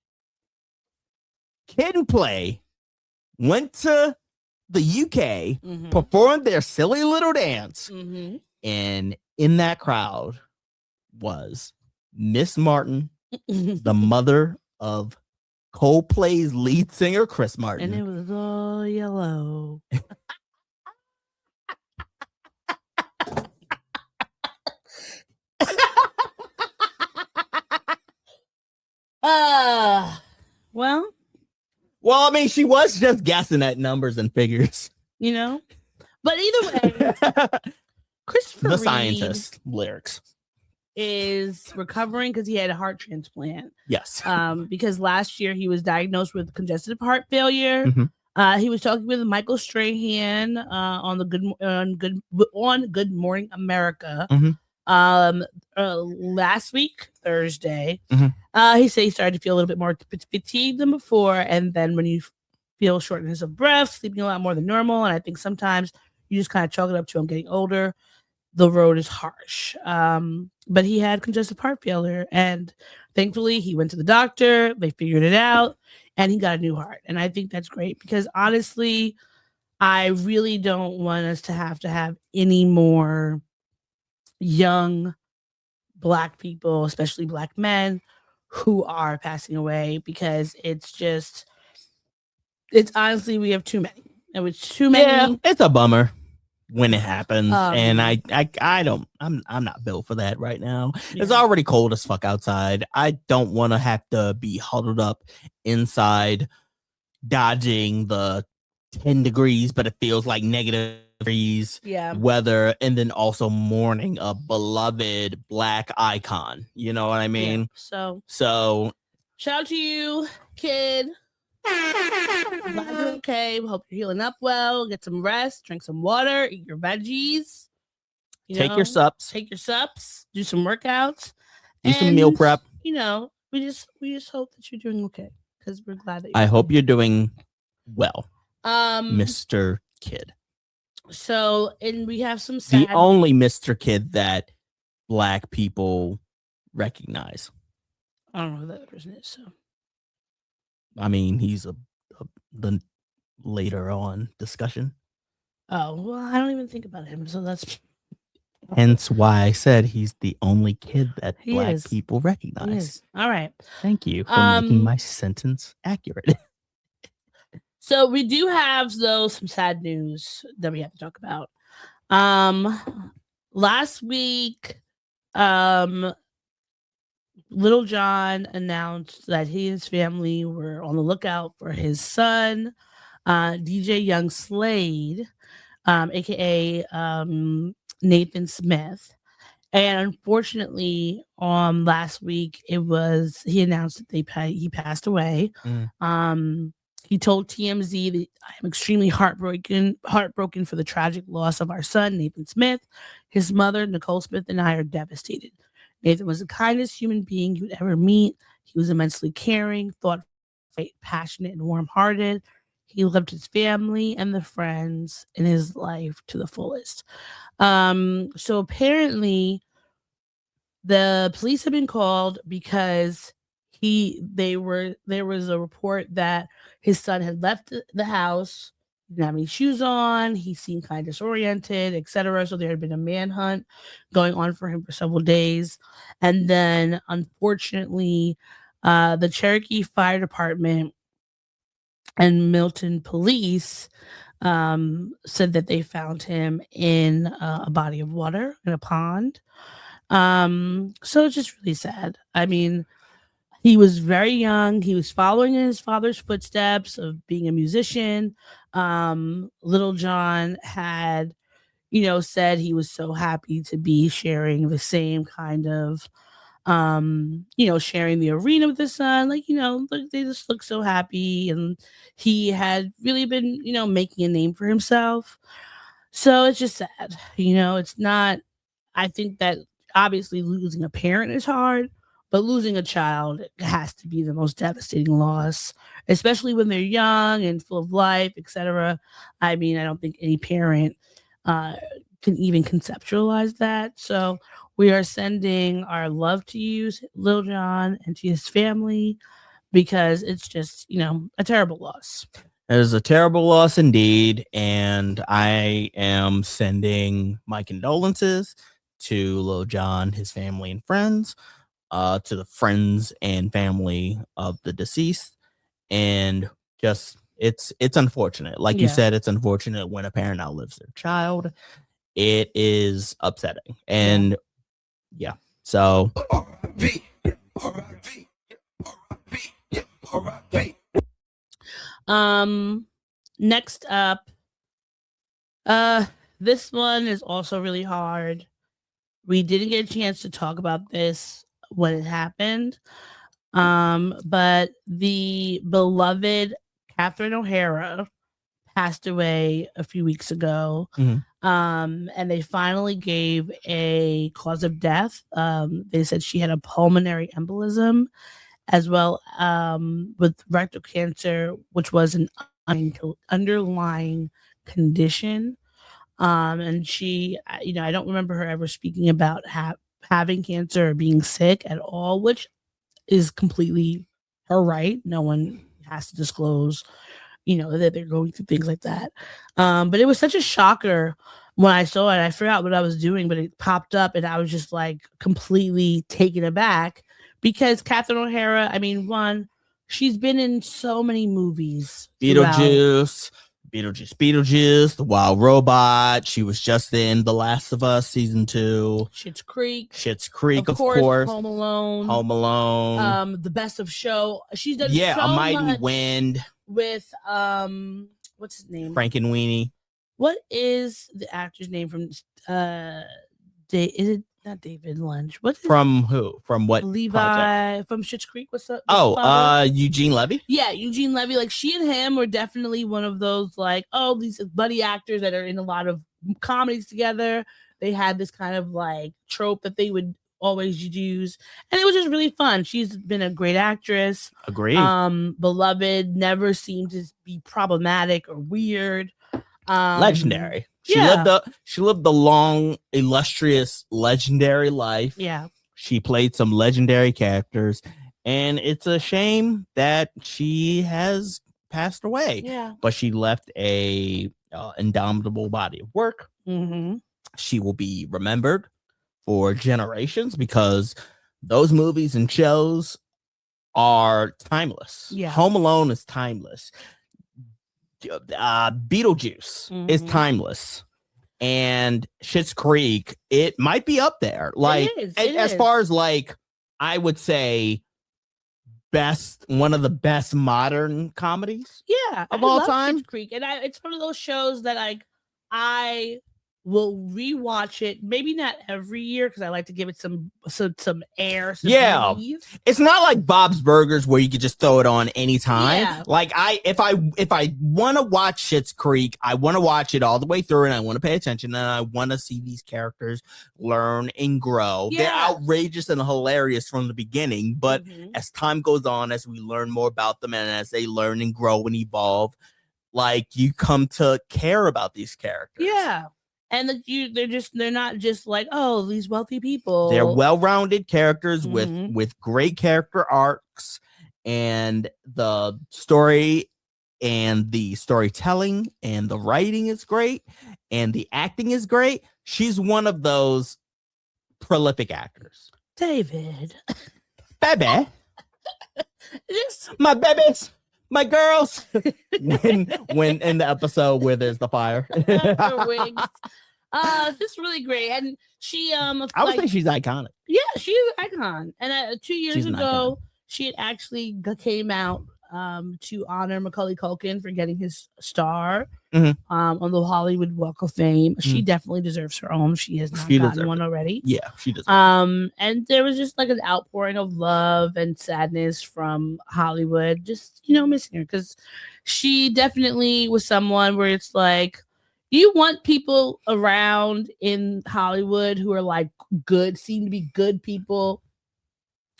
Kid and Play went to the UK, Mhm. performed their silly little dance, Mhm. and in that crowd was Miss Martin, the mother of Coldplay's lead singer Chris Martin. And it was all yellow. Well, Well, I mean, she was just guessing at numbers and figures. you know, but either way, Christopher The Reid scientist lyrics. is recovering because he had a heart transplant. Yes. Because last year he was diagnosed with congestive heart failure. Mhm. He was talking with Michael Strahan on the Good Morning America. Mhm. Last week, Thursday. Mhm. He said he started to feel a little bit more fatigued than before, and then when you feel shortness of breath, sleeping a lot more than normal, and I think sometimes you just kind of chalk it up to him getting older. The road is harsh. But he had congestive heart failure, and thankfully he went to the doctor. They figured it out, and he got a new heart. And I think that's great because honestly, I really don't want us to have any more young Black people, especially Black men, who are passing away because it's honestly, we have too many. And with too many, Yeah, it's a bummer when it happens. And Um, I'm not built for that right now. It's Yeah. already cold as fuck outside. I don't want to have to be huddled up inside dodging the 10 degrees, but it feels like negative degrees yeah. weather, and then also mourning a beloved Black icon. You know what I mean? Yeah. So So shout out to you, kid. Glad you're okay. Hope you're healing up well. Get some rest, drink some water, eat your veggies. take your sups, Take your sups, do some workouts. do some meal and, prep. You know, we just hope that you're doing okay because we're glad that I hope you're doing well, um Mr. Kid. so and we have some The sad only Mr. Kid that Black people recognize. I don't know who that person is, so I mean, he's the later on discussion. oh well, I don't even think about him, so that's Hence why I said he's the only kid that He Black is. people he recognize. is. All right. Thank you for making Um, my sentence accurate. So we do have though some sad news that we have to talk about. Last week, Little John announced that he and his family were on the lookout for his son, DJ Young Slade, aka Nathan Smith. And unfortunately, last week he announced that he passed away. He told TMZ that I am extremely heartbroken for the tragic loss of our son, Nathan Smith. His mother, Nicole Smith, and I are devastated. Nathan was the kindest human being you would ever meet. He was immensely caring, thoughtful, passionate, and warm-hearted. He loved his family and the friends in his life to the fullest. So apparently, the police have been called because there was a report that his son had left the house, didn't have any shoes on, he seemed kind of disoriented, etc. So there had been a manhunt going on for him for several days. And then unfortunately, the Cherokee Fire Department and Milton Police said that they found him in a body of water in a pond. So it's just really sad. I mean, he was very young. He was following in his father's footsteps of being a musician. Little John had said he was so happy to be sharing the same kind of, sharing the arena with his son. Like, they just look so happy. And he had really been, making a name for himself. So it's just sad. It's not, I think that obviously losing a parent is hard, but losing a child has to be the most devastating loss, especially when they're young and full of life, etc. I mean, I don't think any parent can even conceptualize that. So we are sending our love to you, Lil Jon, and to his family, because it's just, a terrible loss. It is a terrible loss indeed. And I am sending my condolences to Lil Jon, his family and friends, to the friends and family of the deceased. And just, it's unfortunate. Like you said, it's unfortunate when a parent outlives their child. It is upsetting. And so next up, this one is also really hard. We didn't get a chance to talk about this when it happened, but the beloved Catherine O'Hara passed away a few weeks ago. And they finally gave a cause of death. They said she had a pulmonary embolism, as well with rectal cancer, which was an underlying condition. And she, I don't remember her ever speaking about having cancer or being sick at all, which is completely her right. No one has to disclose, that they're going through things like that. But it was such a shocker when I saw it. I forgot what I was doing, but it popped up and I was just like completely taken aback, because Catherine O'Hara, I mean, one, she's been in so many movies. Beetlejuice, The Wild Robot. She was just in The Last of Us season 2. Schitt's Creek, of course. Home Alone. The Best of Show. She's done A Mighty Wind with what's his name? Frankenweenie. What is the actor's name from? Is it not David Lynch? What is from who? From what? Levi project? From Schitt's Creek. What's up? Eugene Levy. Yeah, Eugene Levy. Like, she and him were definitely one of those, like, these buddy actors that are in a lot of comedies together. They had this kind of like trope that they would always use, and it was just really fun. She's been a great actress. Agreed. Beloved, never seemed to be problematic or weird. Legendary. She lived the long, illustrious, legendary life. Yeah. She played some legendary characters, and it's a shame that she has passed away. Yeah. But she left a indomitable body of work. Mm-hmm. She will be remembered for generations because those movies and shows are timeless. Yeah. Home Alone is timeless. Beetlejuice is timeless, and Schitt's Creek, it might be up there. Like, as far as, like, I would say one of the best modern comedies of all time. Schitt's Creek, and it's one of those shows that I will rewatch it. Maybe not every year, because I like to give it some air. Breathe. It's not like Bob's Burgers where you could just throw it on anytime. Yeah. Like, if I want to watch Schitt's Creek, I want to watch it all the way through, and I want to pay attention, and I want to see these characters learn and grow. Yeah. They're outrageous and hilarious from the beginning, but as time goes on, as we learn more about them, and as they learn and grow and evolve, like, you come to care about these characters. Yeah. And they're not just like, these wealthy people. They're well-rounded characters with great character arcs, and the story and the storytelling and the writing is great, and the acting is great. She's one of those prolific actors. David. Baby. My babies. My girls. when in the episode where there's the fire. Her wings. Just really great. And she I would say she's iconic. Yeah, she's an icon. And 2 years ago, she had actually came out to honor Macaulay Culkin for getting his star Mhm. on the Hollywood Walk of Fame. She definitely deserves her own. She has not gotten one already. Yeah, she does. And there was just like an outpouring of love and sadness from Hollywood, just missing her, because she definitely was someone where it's like, you want people around in Hollywood who are like good, seem to be good people,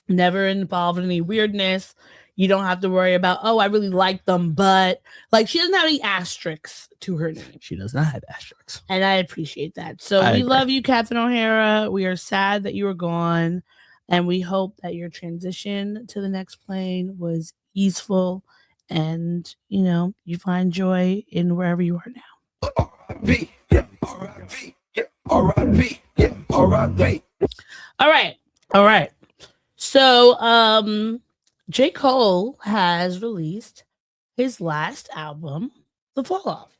never involved in any weirdness. You don't have to worry about, oh, I really like them, but like she doesn't have any asterisks to her name. She does not have asterisks. And I appreciate that. So we love you, Catherine O'Hara. We are sad that you were gone. And we hope that your transition to the next plane was easeful and, you find joy in wherever you are now. R.I.P. Yeah, R.I.P. Yeah, R.I.P. Yeah, R.I.P. All right. So, J. Cole has released his last album, The Fall Off.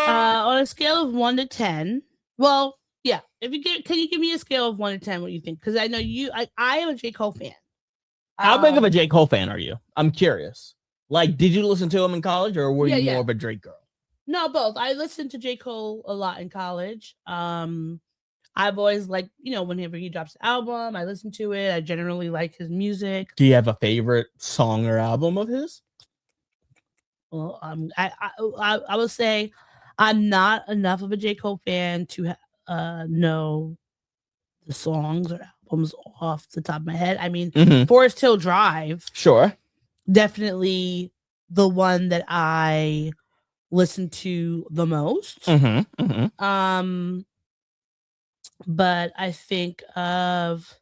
On a scale of 1 to 10, well, yeah. Can you give me a scale of 1 to 10? What you think? Because I know I am a J. Cole fan. How big of a J. Cole fan are you? I'm curious. Like, did you listen to him in college, or were you more of a Drake girl? No, both. I listened to J. Cole a lot in college. I've always liked, whenever he drops an album, I listen to it. I generally like his music. Do you have a favorite song or album of his? Well, I will say I'm not enough of a J. Cole fan to know the songs or albums off the top of my head. I mean, Forest Hill Drive. Sure. Definitely the one that I listen to the most. But I think of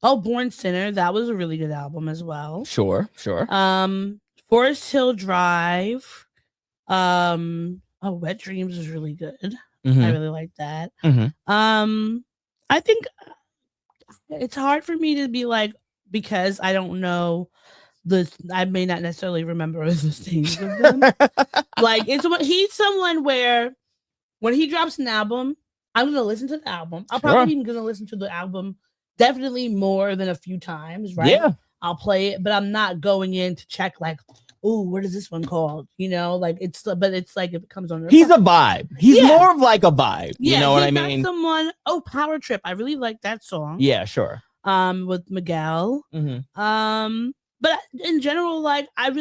Born Sinner. That was a really good album as well. Sure. Forest Hill Drive. Wet Dreams was really good. I really like that. I think it's hard for me to be like, because I don't know I may not necessarily remember the things of them. Like he's someone where when he drops an album, I'm gonna listen to the album. I'll probably even gonna listen to the album definitely more than a few times, right? Yeah. I'll play it, but I'm not going in to check like, oh, what is this one called? But it's like if it comes on. He's a vibe. He's more of like a vibe. You know what I mean? Power Trip. I really like that song. Yeah, sure. With Miguel. But in general, like I've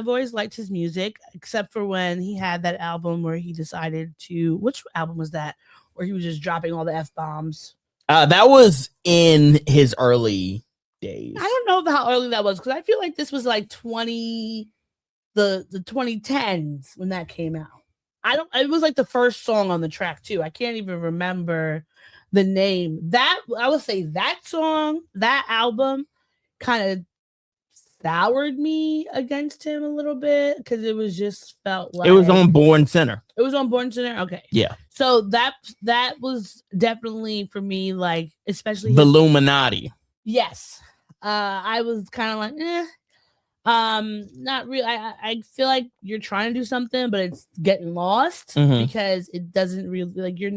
always liked his music, except for when he had that album where he decided to. Which album was that? Where he was just dropping all the F-bombs. That was in his early days. I don't know how early that was, because I feel like this was like the 2010s when that came out. It was like the first song on the track too. I can't even remember the name. That I would say that song, that album kind of soured me against him a little bit, because it was just felt like it was on Born Center. It was on Born Center. Okay. Yeah. So that was definitely for me, like, especially the Illuminati. Yes. I was kind of like, not really. I feel like you're trying to do something, but it's getting lost because it doesn't really, like, it's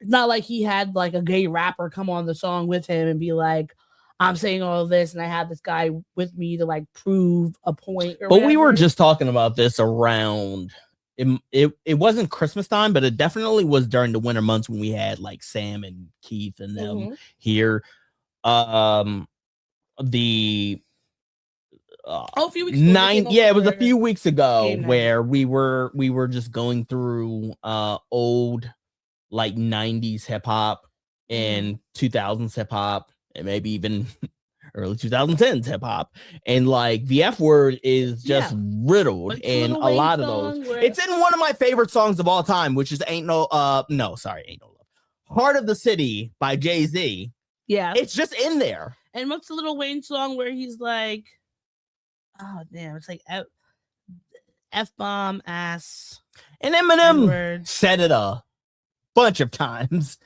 not like he had like a gay rapper come on the song with him and be like, I'm saying all of this and I have this guy with me to like prove a point. But we were just talking about this around it wasn't Christmas time, but it definitely was during the winter months when we had like Sam and Keith and them here. A few weeks ago, it was a few weeks ago where we were just going through old like 90s hip hop and 2000s hip hop and maybe even early 2010s hip hop, and like the F word is just riddled in a lot of those. It's in one of my favorite songs of all time, which is Ain't No Love. Heart of the City by Jay-Z. Yeah, it's just in there. And what's the Lil Wayne song where he's like, oh damn, it's like F-bomb ass. And Eminem said it a bunch of times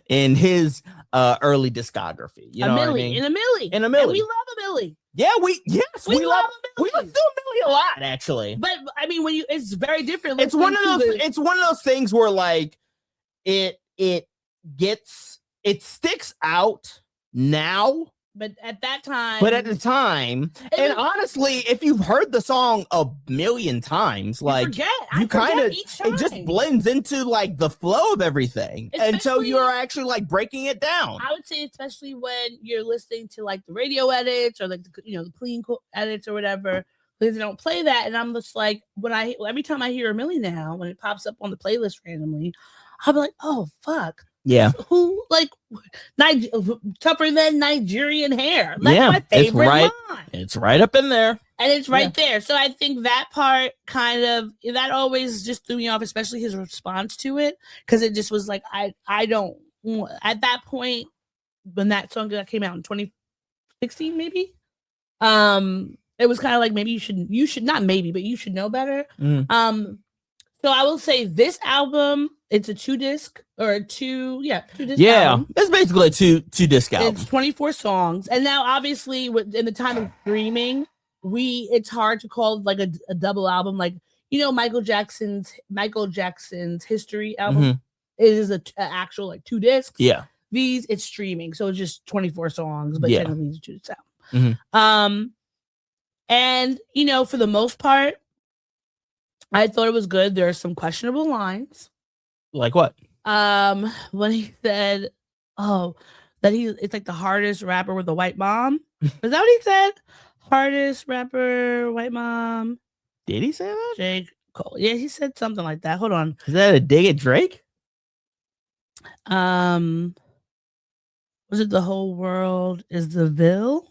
in his early discography. You know what I mean? In a Millie. And we love a Millie. Yeah, we love a Millie. We listen to a Millie a lot, actually. But I mean, it's very different. It's one of those things where like it sticks out now But at that time, But at the time, and honestly, if you've heard the song a million times, like you kind of, it just blends into like the flow of everything, and so you're actually like breaking it down. I would say, especially when you're listening to like the radio edits or like the clean edits or whatever, because they don't play that, and I'm just like, every time I hear a million now, when it pops up on the playlist randomly, I'll be like, oh fuck. Yeah. Who like tougher than Nigerian hair? That's my favorite line. It's right up in there. And it's right there. So I think that part that always just threw me off, especially his response to it. Because it just was like, I don't, at that point, when that song came out in 2016, maybe, it was kind of like, maybe you should not maybe, but you should know better. So I will say this album, it's a 2-disc or a 2-disc album. It's basically a two disc album. It's 24 songs. And now obviously in the time of streaming, it's hard to call like a double album. Like, Michael Jackson's History album. It is an actual like 2 discs. Yeah. These, it's streaming. So it's just 24 songs, but technically it's a 2-disc album. And for the most part, I thought it was good. There are some questionable lines. Like what? When he said, that it's like the hardest rapper with a white mom. Is that what he said? Hardest rapper, white mom. Did he say that? J. Cole. Yeah, he said something like that. Hold on. Is that a dig at Drake? Was it the whole world is the Ville?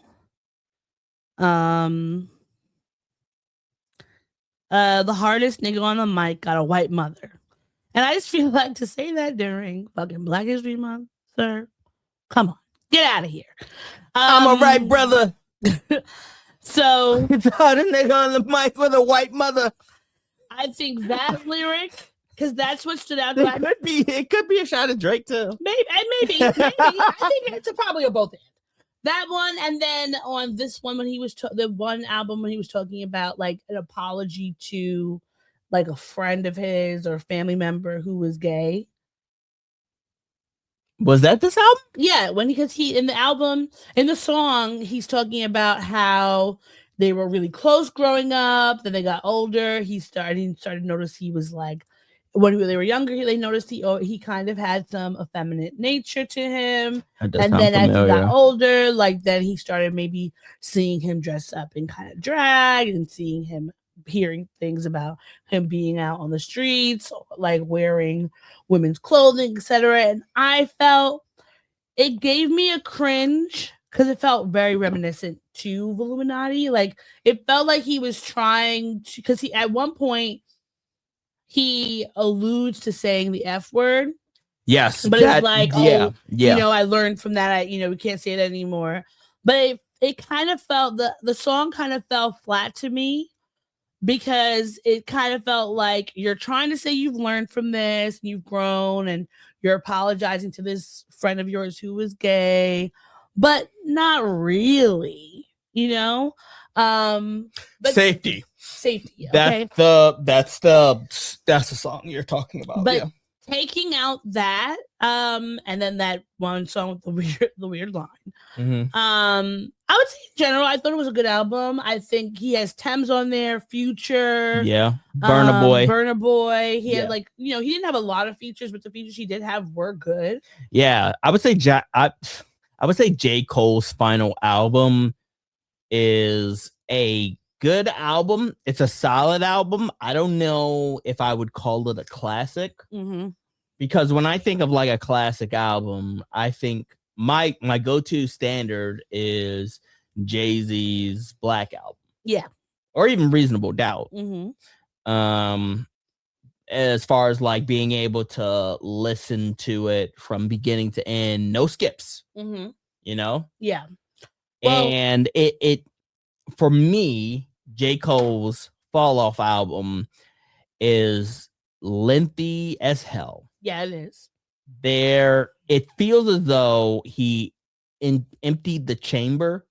The hardest nigga on the mic got a white mother. And I just feel like to say that during fucking Black History Month, sir, come on, get out of here. I'm a right brother. So it's the hardest nigga on the mic with a white mother. I think that lyric, because that's what stood out. It could be a shot at Drake too. Maybe. I think it's probably a both end. That one, and then on this one, when he was the one album when he was talking about like an apology to like a friend of his or family member who was gay. Was that this album? Yeah, because he in the song, he's talking about how they were really close growing up. Then they got older. He started to notice he was like, when they were younger, they noticed he kind of had some effeminate nature to him. And then as he got older, like then he started maybe seeing him dress up in kind of drag and hearing things about him being out on the streets, like wearing women's clothing, etc. And I felt it gave me a cringe because it felt very reminiscent to Illuminati. Like it felt like he was trying to, because at one point he alludes to saying the F word. Yes. But it's like, I learned from that. We can't say that anymore. But it kind of felt, the song kind of fell flat to me because it kind of felt like you're trying to say you've learned from this, and you've grown, and you're apologizing to this friend of yours who was gay, but not really, But Safety. Okay? That's the song you're talking about. But taking out that, and then that one song with the weird line. I would say in general, I thought it was a good album. I think he has Thames on there, Future. Yeah. Burna Boy. He had he didn't have a lot of features, but the features he did have were good. Yeah. I would say J. Cole's final album is a good album. It's a solid album. I don't know if I would call it a classic, because when I think of like a classic album, I think my go-to standard is Jay-Z's Black Album. Yeah. Or even Reasonable Doubt. As far as like being able to listen to it from beginning to end, no skips. Yeah. And it for me, J. Cole's Fall Off album is lengthy as hell. Yeah, it is. It feels as though he emptied the chamber.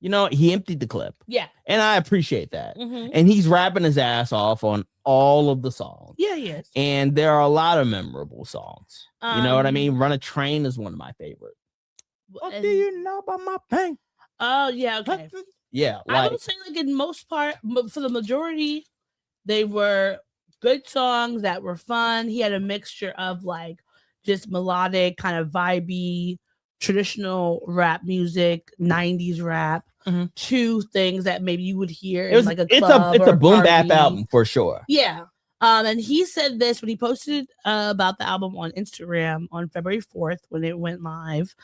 He emptied the clip. Yeah. And I appreciate that. And he's rapping his ass off on all of the songs. Yeah, he is. And there are a lot of memorable songs. You know what I mean? Run a Train is one of my favorites. What do you know about my pain? Oh yeah, okay. Yeah, I would say like in most part, for the majority, they were good songs that were fun. He had a mixture of like just melodic, kind of vibey, traditional rap music, 90s rap, to things that maybe you would hear in like a club it's or a boom bap party. album for sure. Yeah. And he said this when he posted about the album on Instagram on February 4th when it went live.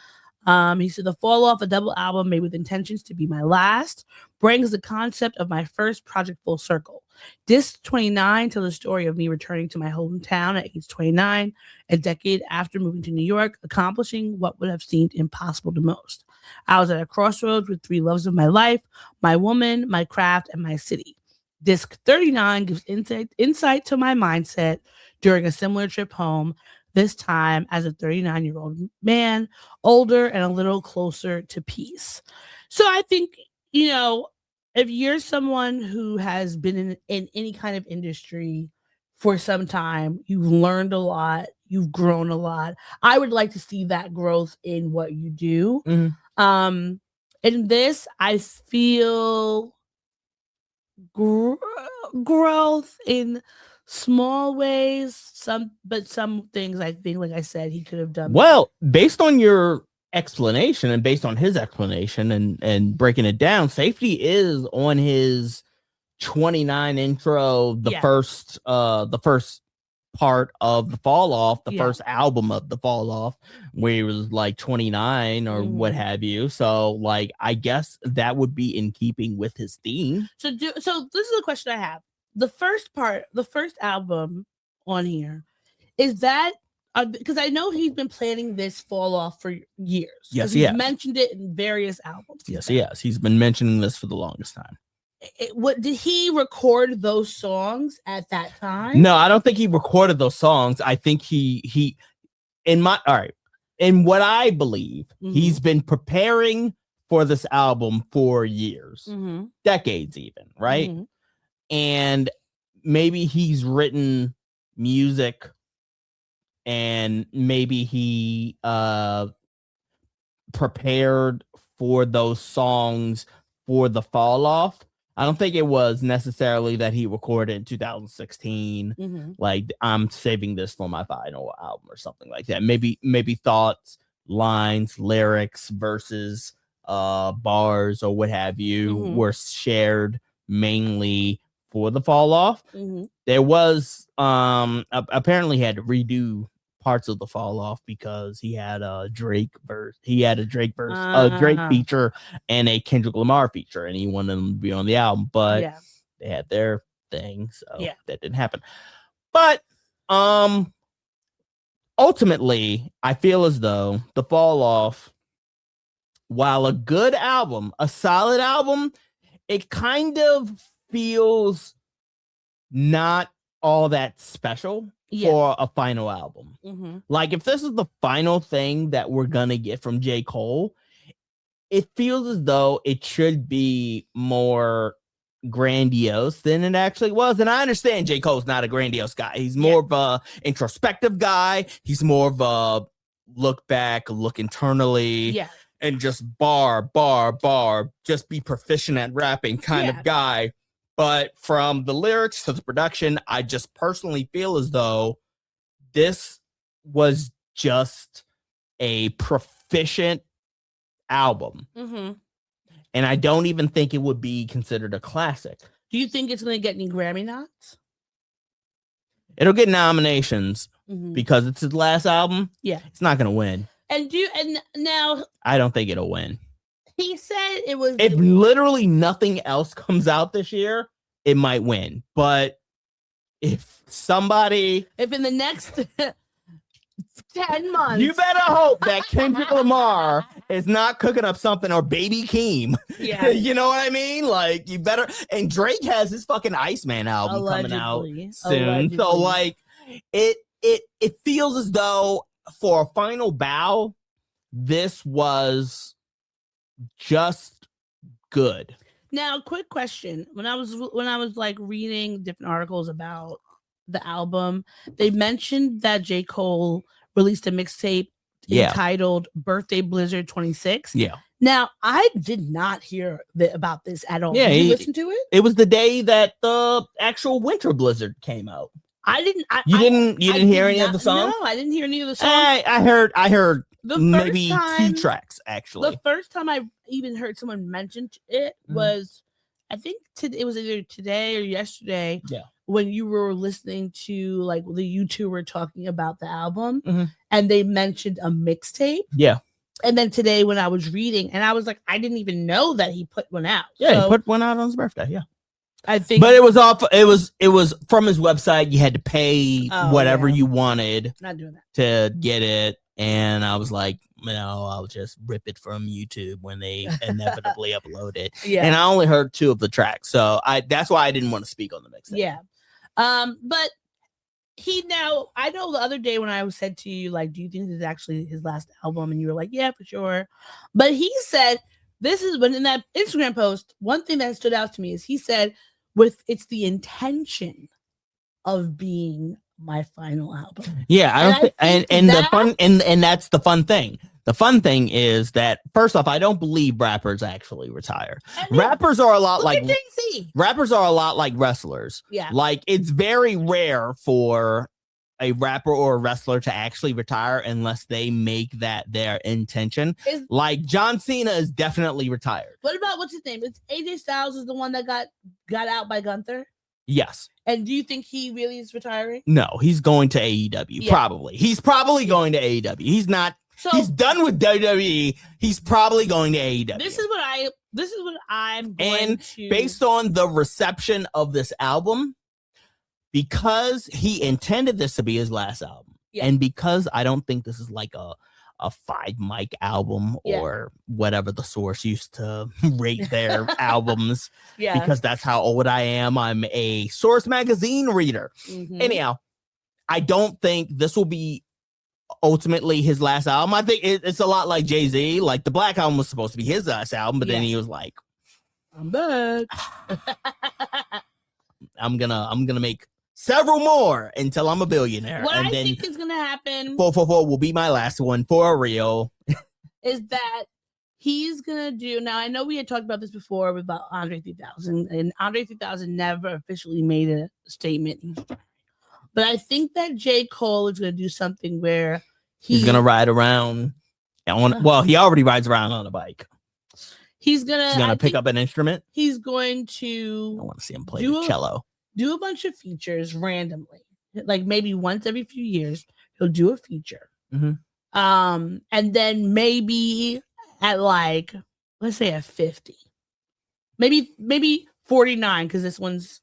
He said, the fall off, a double album made with intentions to be my last, brings the concept of my first project full circle. Disc 29 tells the story of me returning to my hometown at age 29, a decade after moving to New York, accomplishing what would have seemed impossible to most. I was at a crossroads with three loves of my life, my woman, my craft, and my city. Disc 39 gives insight to my mindset during a similar trip home, this time as a 39-year-old man, older and a little closer to peace. So I think, if you're someone who has been in any kind of industry for some time, you've learned a lot, you've grown a lot. I would like to see that growth in what you do. In this, I feel growth in small ways, some things I think, like I said, he could have done well based on your explanation and based on his explanation and breaking it down. Safety is on his 29 intro, the first part of the fall off, the first album of the fall off, where he was like 29 or what have you. So like I guess that would be in keeping with his theme. So this is a question I have. The first album on here, is that because I know he's been planning this fall off for years. Yes, he's mentioned it in various albums. Yes, he's been mentioning this for the longest time. What did he record those songs at that time? No, I don't think he recorded those songs. I think he in what I believe, he's been preparing for this album for years, decades even, right? And maybe he's written music and maybe he prepared for those songs for the fall off. I don't think it was necessarily that he recorded in 2016. Like, I'm saving this for my final album or something like that. Maybe thoughts, lines, lyrics, verses, bars, or what have you were shared mainly for the fall off. There was apparently he had to redo parts of the fall off because he had a Drake verse, a Drake feature and a Kendrick Lamar feature, and he wanted them to be on the album, but they had their thing, so that didn't happen. But ultimately, I feel as though the fall off, while a good album, a solid album, it kind of feels not all that special for a final album. Like, if this is the final thing that we're gonna get from J. Cole, it feels as though it should be more grandiose than it actually was. And I understand J. Cole's not a grandiose guy. He's more of a introspective guy. He's more of a look back, look internally, and just bar, just be proficient at rapping kind of guy. But from the lyrics to the production, I just personally feel as though this was just a proficient album. And I don't even think it would be considered a classic. Do you think it's going to get any Grammy nods? It'll get nominations because it's his last album. It's not going to win. And now I don't think it'll win. He said it was. If literally nothing else comes out this year, it might win. But if in the next 10 months, you better hope that Kendrick Lamar is not cooking up something, or Baby Keem. You know what I mean? Like, you better. And Drake has his fucking Iceman album coming out soon. So like, it feels as though for a final bow, this was just good. Now, quick question. When I was like reading different articles about the album, they mentioned that J. Cole released a mixtape entitled Birthday Blizzard 26. Now, I did not hear about this at all. Yeah, Did you listen to it? It was the day that the actual winter blizzard came out. I didn't. You didn't hear any of the songs? No, I didn't hear any of the songs. I heard The maybe first time, 2 tracks actually. The first time I even heard someone mention it was, I think it was either today or yesterday. Yeah. When you were listening to like the YouTuber talking about the album, and they mentioned a mixtape. Yeah. And then today when I was reading, and I was like, I didn't even know that he put one out. Yeah, so, he put one out on his birthday. Yeah. I think, but it was off. It was from his website. You had to pay whatever you wanted. Not doing that to get it, and I was like, no, I'll just rip it from YouTube when they inevitably upload it. Yeah, and I only heard 2 of the tracks, so that's why I didn't want to speak on the mix. Yeah, but I know the other day when I said to you, like, do you think this is actually his last album? And you were like, yeah, for sure. But he said this is when in that Instagram post, one thing that stood out to me is he said, it's the intention of being my final album. Yeah, I don't and the fun and that's the fun thing. The fun thing is that first off, I don't believe rappers actually retire. Rappers are a lot like wrestlers. Yeah, like it's very rare for a rapper or a wrestler to actually retire unless they make that their intention. Like John Cena is definitely retired. What about what's his name? It's AJ Styles is the one that got out by Gunther. Yes. And do you think he really is retiring? No, he's going to AEW. Yeah. Probably. He's probably going to AEW. He's not. So, he's done with WWE. He's probably going to AEW. This is what I'm going to. Based on the reception of this album, because he intended this to be his last album, and because I don't think this is like a 5 mic album or whatever the source used to rate their albums, because that's how old I am. I'm a Source magazine reader. Anyhow, I don't think this will be ultimately his last album. I think it's a lot like Jay-Z. Like the Black Album was supposed to be his last album, but then he was like, I'm back. I'm gonna make several more until I'm a billionaire. What and I then think is gonna happen 444 will be my last one for real. Is that he's gonna do now? I know we had talked about this before about Andre 3000, and Andre 3000 never officially made a statement. But I think that J. Cole is gonna do something where he's gonna ride around on. Well, he already rides around on a bike. He's gonna pick up an instrument. He's going to. I want to see him play the cello. Do a bunch of features randomly, like maybe once every few years. He'll do a feature, and then maybe at like let's say at 50, maybe 49 because this one's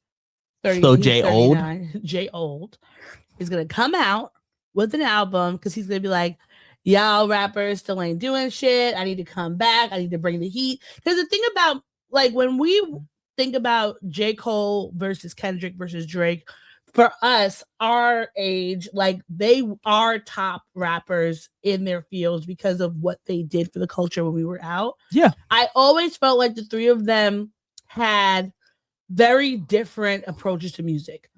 30. So Jay Old. Jay Old is gonna come out with an album because he's gonna be like, y'all rappers still ain't doing shit. I need to come back. I need to bring the heat. Because the thing about like when we think about J. Cole versus Kendrick versus Drake, for us, our age, like they are top rappers in their fields because of what they did for the culture when we were out. Yeah. I always felt like the three of them had very different approaches to music.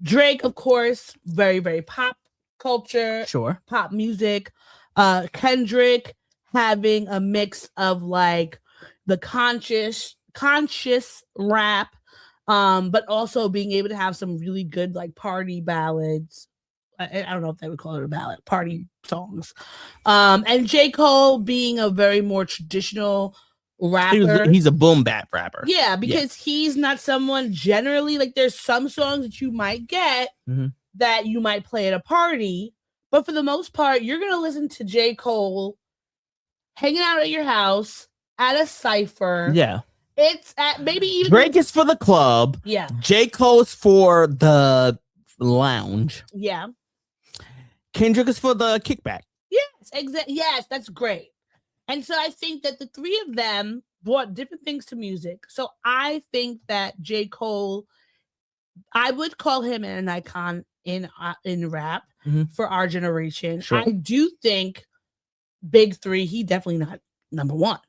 Drake, of course, very, very pop culture. Sure. Pop music. Kendrick having a mix of like the conscious rap, but also being able to have some really good like party ballads. I don't know if they would call it a ballad, party songs. And J. Cole being a very more traditional rapper. He's a boom bap rapper. Yeah, because he's not someone generally like there's some songs that you might get that you might play at a party. But for the most part, you're going to listen to J. Cole hanging out at your house at a cypher. Yeah. It's at maybe even Drake is for the club. Yeah. J. Cole's for the lounge. Yeah. Kendrick is for the kickback. Yes, exactly. Yes, that's great. And so I think that the three of them brought different things to music. So I think that J. Cole, I would call him an icon in rap for our generation. Sure. I do think Big Three, he definitely not number one,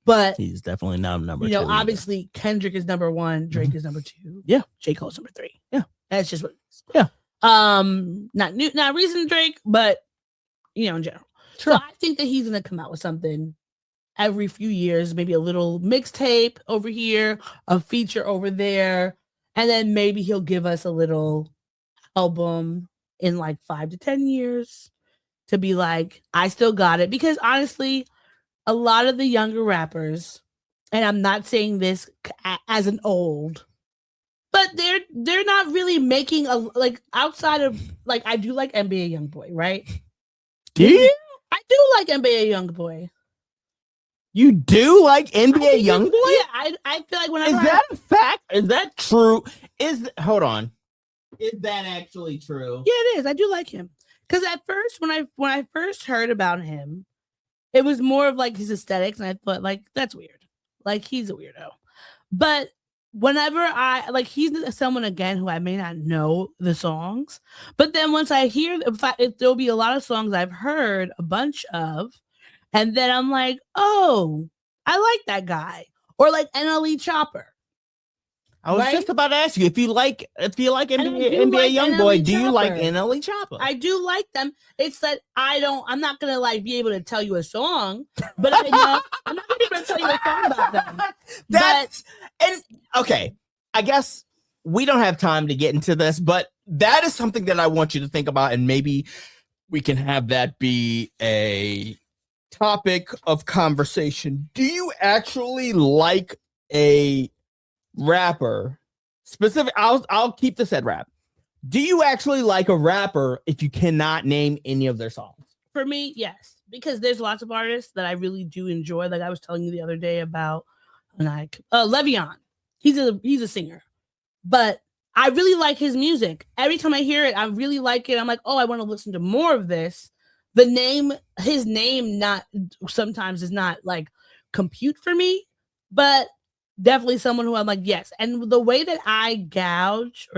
but he's definitely not number two. You know, obviously Kendrick is number one, Drake is number two. Yeah. J. Cole's number three. Yeah. That's just what it is. Yeah. Not recent Drake, but you know, in general. Sure. So I think that he's gonna come out with something every few years, maybe a little mixtape over here, a feature over there, and then maybe he'll give us a little album in like 5 to 10 years to be like, I still got it. Because honestly, a lot of the younger rappers, and I'm not saying this as an old, but they're not really making a like outside of like I do like NBA Youngboy, right? Do you? I do like NBA Youngboy. You do like NBA Youngboy? Yeah, I feel like whenever is that a fact? Is that true? Hold on. Is that actually true? Yeah, it is. I do like him. Because at first, when I first heard about him, it was more of like his aesthetics, and I thought like that's weird. Like he's a weirdo. But whenever I like he's someone again who I may not know the songs, but then once I hear if there'll be a lot of songs I've heard a bunch of, and then I'm like, oh, I like that guy. Or like NLE Chopper. I was just about to ask you if you like NBA Youngboy, do you like NLE Chopper? I do like them. It's that I'm not gonna like be able to tell you a song, but I know I'm not gonna be able to tell you a song about them. Okay, I guess we don't have time to get into this, but that is something that I want you to think about, and maybe we can have that be a topic of conversation. Do you actually like a rapper specific? I'll keep this at rap. Do you actually like a rapper if you cannot name any of their songs? For me, yes, because there's lots of artists that I really do enjoy. Like I was telling you the other day about Le'Veon. He's a singer, but I really like his music. Every time I hear it, I really like it. I'm like, oh, I want to listen to more of this. His name sometimes is not like compute for me, but definitely someone who I'm like, yes. And the way that I gauge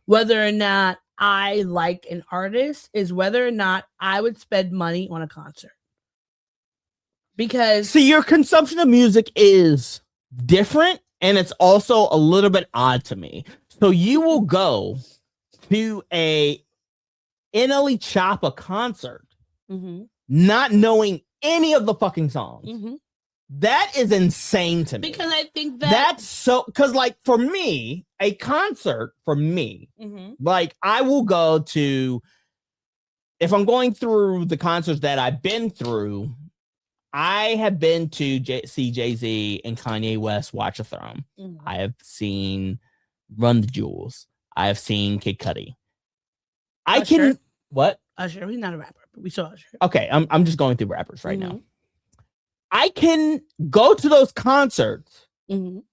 whether or not I like an artist is whether or not I would spend money on a concert. Because see, your consumption of music is different, and it's also a little bit odd to me. So you will go to a NLE Choppa concert, not knowing any of the fucking songs. That is insane to me. Because I think that's so, because like for me, a concert for me, like I will go to, if I'm going through the concerts that I've been through, I have been to see Jay-Z and Kanye West Watch a Throne. I have seen Run the Jewels. I have seen Kid Cudi. Usher. What? Usher. He's not a rapper, but we saw Usher. Okay, I'm just going through rappers right now. I can go to those concerts, and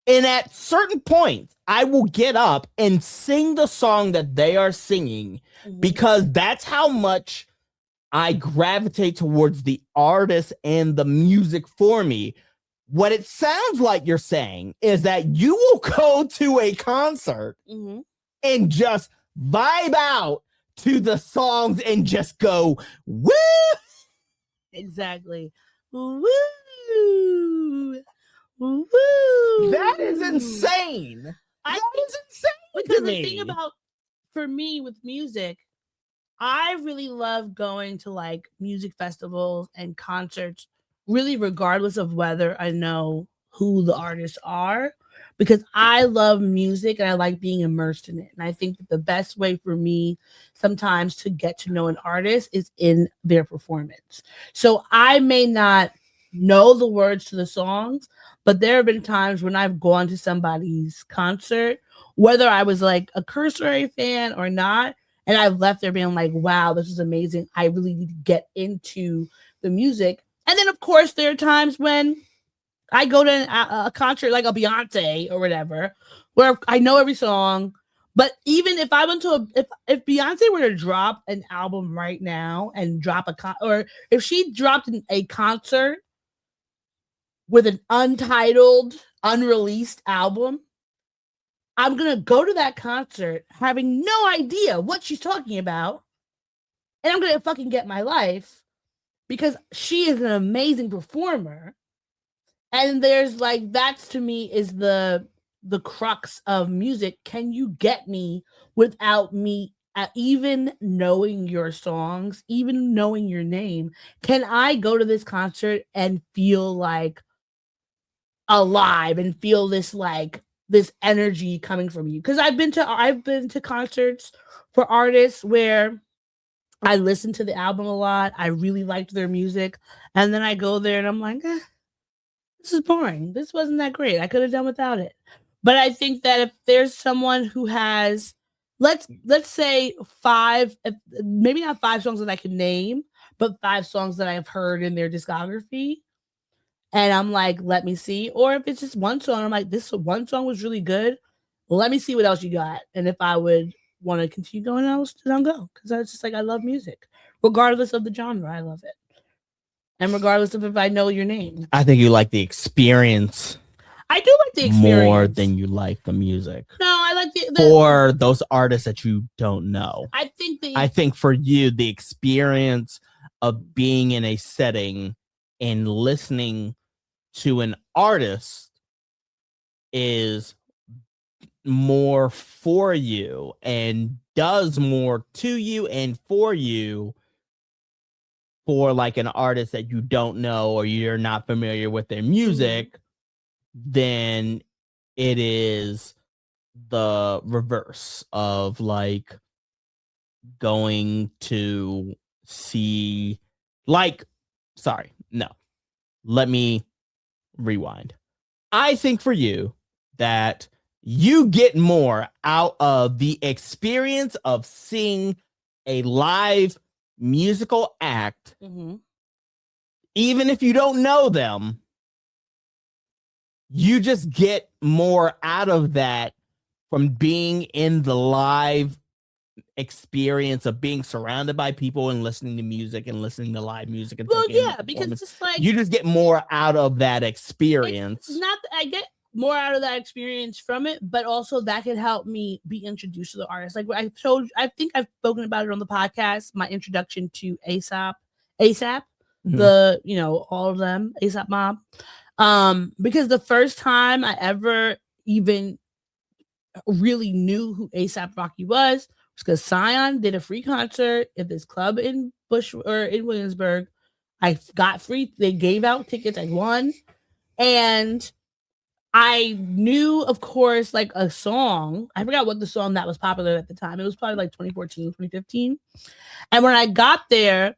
at certain points, I will get up and sing the song that they are singing because that's how much I gravitate towards the artist and the music for me. What it sounds like you're saying is that you will go to a concert and just vibe out to the songs and just go, woo! Exactly. Woo! Woo! That is insane. That is insane. Because the thing about, for me with music, I really love going to like music festivals and concerts, really regardless of whether I know who the artists are, because I love music and I like being immersed in it. And I think that the best way for me sometimes to get to know an artist is in their performance. So I may not know the words to the songs, but there have been times when I've gone to somebody's concert, whether I was like a cursory fan or not, and I've left there being like, wow, this is amazing. I really need to get into the music. And then, of course, there are times when I go to a concert like a Beyonce or whatever, where I know every song. But even if I went to if Beyonce were to drop an album right now and drop or if she dropped a concert with an untitled, unreleased album, I'm going to go to that concert having no idea what she's talking about. And I'm going to fucking get my life because she is an amazing performer. And there's like, that's to me is the crux of music. Can you get me without me even knowing your songs, even knowing your name, can I go to this concert and feel like alive and feel this energy coming from you? Because I've been to concerts for artists where I listened to the album a lot. I really liked their music, and then I go there and I'm like, this is boring. This wasn't that great. I could have done without it. But I think that if there's someone who has, let's say maybe not 5 songs that I can name, but 5 songs that I've heard in their discography, and I'm like, let me see. Or if it's just one song, I'm like, this one song was really good. Let me see what else you got. And if I would want to continue going else, then I'll go. Because I was just like, I love music. Regardless of the genre, I love it. And regardless of if I know your name. I think you like the experience. I do like the experience. More than you like the music. No, I like the for those artists that you don't know. I think for you, the experience of being in a setting and listening to an artist is more for you and does more to you and for you for like an artist that you don't know or you're not familiar with their music than it is the reverse of like going to see let me rewind. I think for you that you get more out of the experience of seeing a live musical act, even if you don't know them. You just get more out of that from being in the live experience of being surrounded by people and listening to music and listening to live music. And because it's just like you just get more out of that experience. It's not I get more out of that experience from it, but also that can help me be introduced to the artist. Like I think I've spoken about it on the podcast. My introduction to ASAP, the all of them, ASAP Mob. Because the first time I ever even really knew who ASAP Rocky was because Scion did a free concert at this club in Williamsburg. I got free. They gave out tickets. I won, and I knew, of course, like a song. I forgot what the song that was popular at the time. It was probably like 2014, 2015. And when I got there,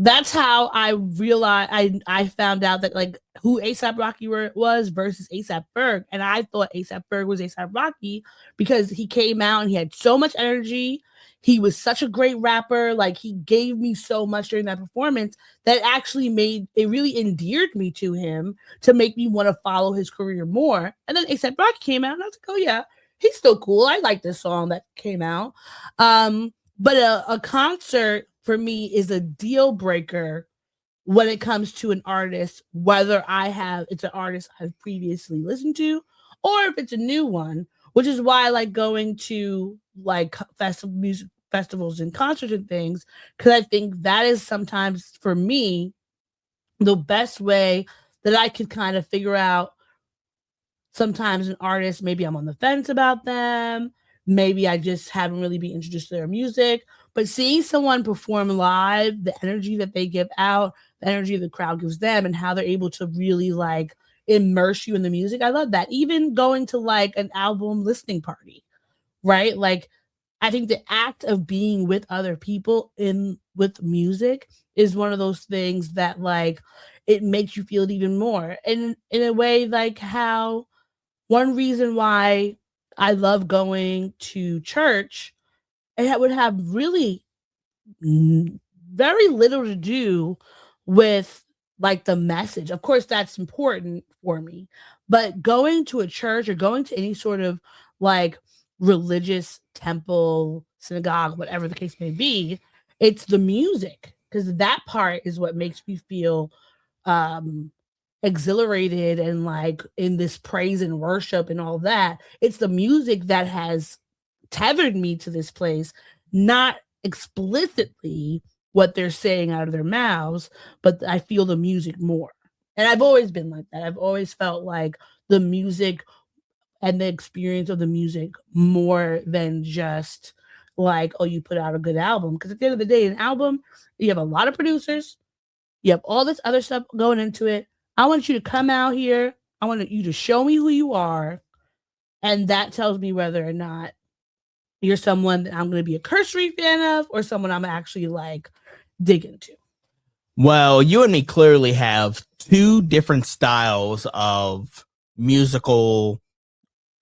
that's how I realized I found out that like who ASAP Rocky was versus ASAP Ferg. And I thought ASAP Ferg was ASAP Rocky because he came out and he had so much energy. He was such a great rapper. Like he gave me so much during that performance that actually really endeared me to him to make me want to follow his career more. And then ASAP Rocky came out and I was like, oh yeah, he's still cool. I like this song that came out. But a concert for me is a deal breaker when it comes to an artist, whether it's an artist I've previously listened to or if it's a new one, which is why I like going to like music festivals and concerts and things, because I think that is sometimes for me the best way that I could kind of figure out sometimes an artist, maybe I'm on the fence about them, maybe I just haven't really been introduced to their music, but seeing someone perform live, the energy that they give out, the energy the crowd gives them, and how they're able to really like immerse you in the music, I love that. Even going to like an album listening party, right? Like I think the act of being with other people with music is one of those things that like it makes you feel it even more. And in a way, like how one reason why I love going to church, it would have really very little to do with like the message. Of course, that's important for me, but going to a church or going to any sort of like religious temple, synagogue, whatever the case may be, it's the music, because that part is what makes me feel exhilarated and like in this praise and worship and all that. It's the music that has tethered me to this place, not explicitly what they're saying out of their mouths, but I feel the music more. And I've always been like that. I've always felt like the music and the experience of the music more than just like, oh, you put out a good album. Because at the end of the day, an album, you have a lot of producers, you have all this other stuff going into it. I want you to come out here. I want you to show me who you are. And that tells me whether or not you're someone that I'm going to be a cursory fan of or someone I'm actually like dig into. Well, you and me clearly have two different styles of musical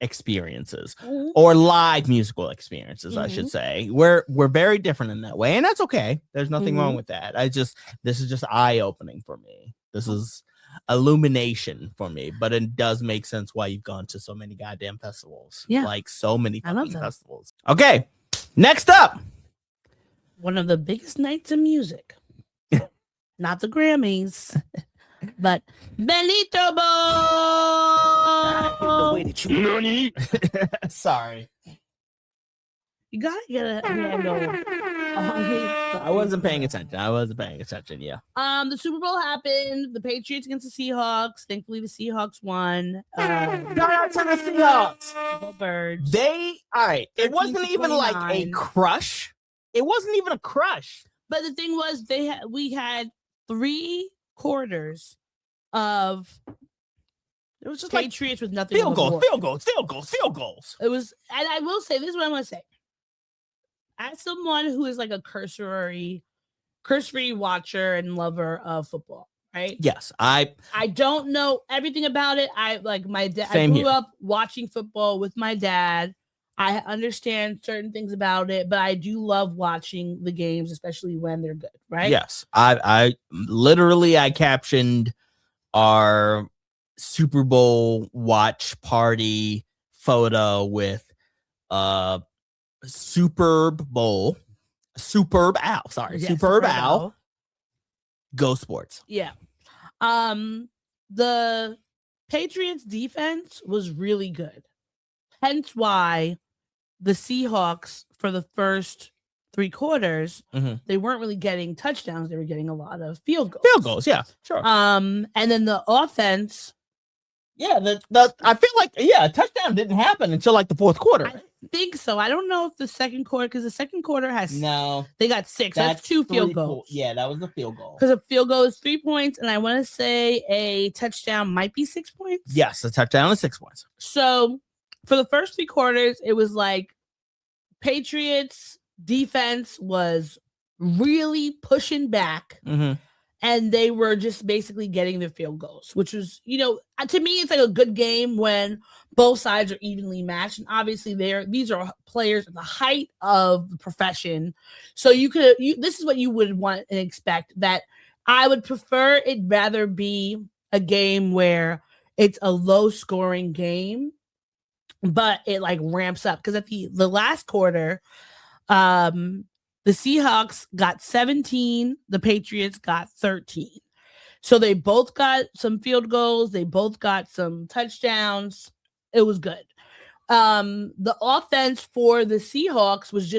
experiences or live musical experiences, I should say. We're very different in that way, and that's okay. There's nothing wrong with that. This is just eye-opening for me. This is illumination for me, but it does make sense why you've gone to so many goddamn festivals. Yeah, like so many fucking them. festivals. Okay, next up, one of the biggest nights of music. Not the Grammys, but Benito Bowl. The way that you sorry, you gotta get a handle. I wasn't paying attention. Yeah. The Super Bowl happened. The Patriots against the Seahawks. Thankfully, the Seahawks won. Shout out to the Seahawks. Go Birds. All right. It wasn't even like a crush. It wasn't even a crush. But the thing was, we had 3 quarters of it was just Patriots with nothing. Field goals. It was, and I will say this is what I'm gonna say. As someone who is like a cursory watcher and lover of football, right? Yes, I don't know everything about it. I like my dad. I grew up watching football with my dad. I understand certain things about it, but I do love watching the games, especially when they're good, right? Yes, I literally captioned our Super Bowl watch party photo with Superb Owl. Go Sports. Yeah. The Patriots defense was really good. Hence why the Seahawks for the first 3 quarters, they weren't really getting touchdowns. They were getting a lot of field goals. Yeah, sure. And then the offense. Yeah, I feel like a touchdown didn't happen until like the fourth quarter. I think so. I don't know if the second quarter, because the second quarter has they got 6. That's 2 field goals. Yeah, that was the field goal. Because a field goal is 3 points, and I want to say a touchdown might be 6 points. Yes, a touchdown is 6 points. So for the first 3 quarters, it was like Patriots defense was really pushing back. And they were just basically getting their field goals, which was, to me, it's like a good game when both sides are evenly matched. And obviously, these are players at the height of the profession. So this is what you would want and expect. That I would prefer it rather be a game where it's a low scoring game, but it like ramps up. Because at the last quarter, the Seahawks got 17. The Patriots got 13. So they both got some field goals. They both got some touchdowns. It was good. The offense for the Seahawks was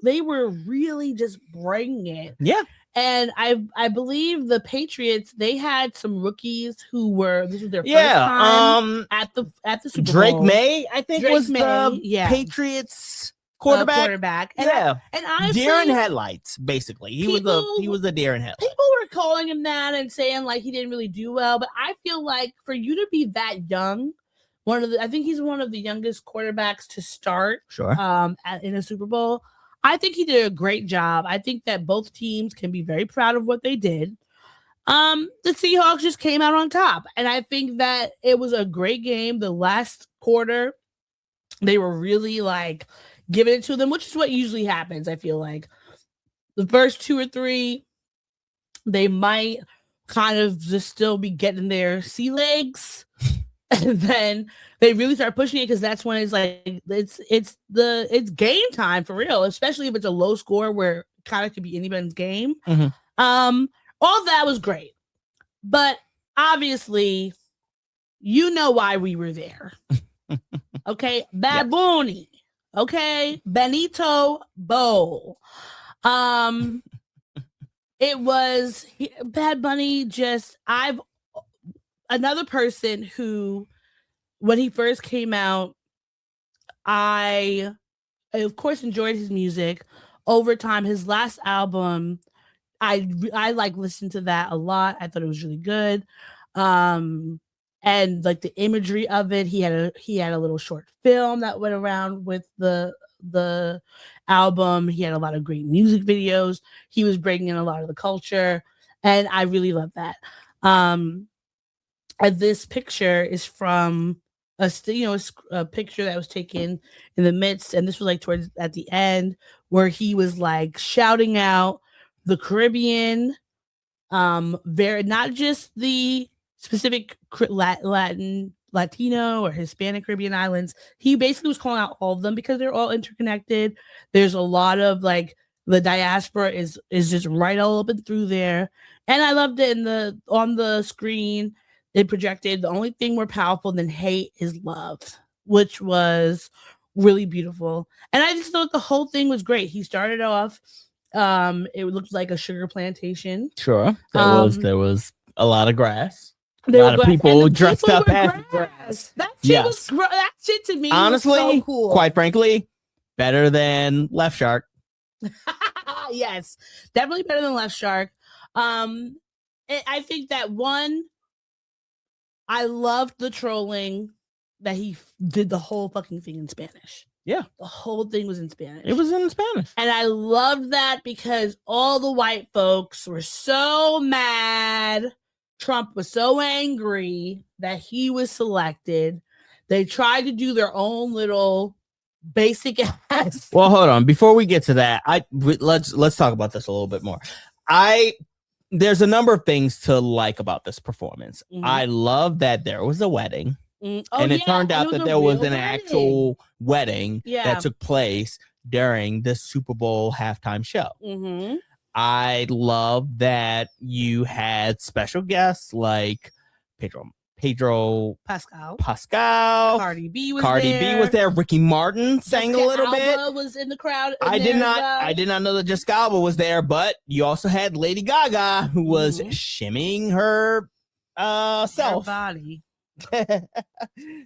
they were really just bringing it. Yeah. And I believe the Patriots, they had some rookies who this was their first time at the Super Bowl. Drake May, I think, was the Patriots quarterback. And and honestly, deer in headlights, basically. He was the deer in headlights. People were calling him that and saying like he didn't really do well, but I feel like for you to be that young, I think he's one of the youngest quarterbacks to start in a Super Bowl. I think he did a great job. I think that both teams can be very proud of what they did. The Seahawks just came out on top, and I think that it was a great game. The last quarter, they were really like giving it to them, which is what usually happens. I feel like the first 2 or 3, they might kind of just still be getting their sea legs, and then they really start pushing it because that's when it's like it's game time for real, especially if it's a low score where it kind of could be anybody's game. All that was great, but obviously, you know why we were there. Okay, Bad Bunny. Okay, Benito Bowl. It was Bad Bunny. Another person who, when he first came out, I of course, enjoyed his music. Over time, his last album, I like listened to that a lot. I thought it was really good. And like the imagery of it, he had a little short film that went around with the album. He had a lot of great music videos. He was bringing in a lot of the culture, and I really love that. And this picture is from a picture that was taken in the midst, and this was like towards at the end where he was like shouting out the Caribbean, very not just the specific Latino or Hispanic Caribbean islands. He basically was calling out all of them because they're all interconnected. There's a lot of like the diaspora is just right all up and through there, and I loved it. On the screen, it projected the only thing more powerful than hate is love, which was really beautiful. And I just thought the whole thing was great. He started off. It looked like a sugar plantation. Sure, there was a lot of grass. A There lot were of people and the dressed people up were as grass. That shit Yes. that shit to me honestly, was so cool. quite frankly, better than Left Shark. Yes, definitely better than Left Shark. I think that one, I loved the trolling that he did the whole fucking thing in Spanish. Yeah, the whole thing was in Spanish. it was in Spanish, and I loved that because all the white folks were so mad. Trump was so angry that he was selected. They tried to do their own little basic ass. Well, hold on. Before we get to that, let's talk about this a little bit more. There's a number of things to like about this performance. Mhm. I love that there was a wedding, Oh, and it turned out that there was an wedding. actual wedding Yeah. that took place during the Super Bowl halftime show. Mm-hmm. I love that you had special guests like Pedro Pascal. Cardi B was there. Ricky Martin sang Jessica a little bit. Alba was in the crowd. I did not know that Jessica Alba was there, but you also had Lady Gaga, who was shimmying her self. Her body.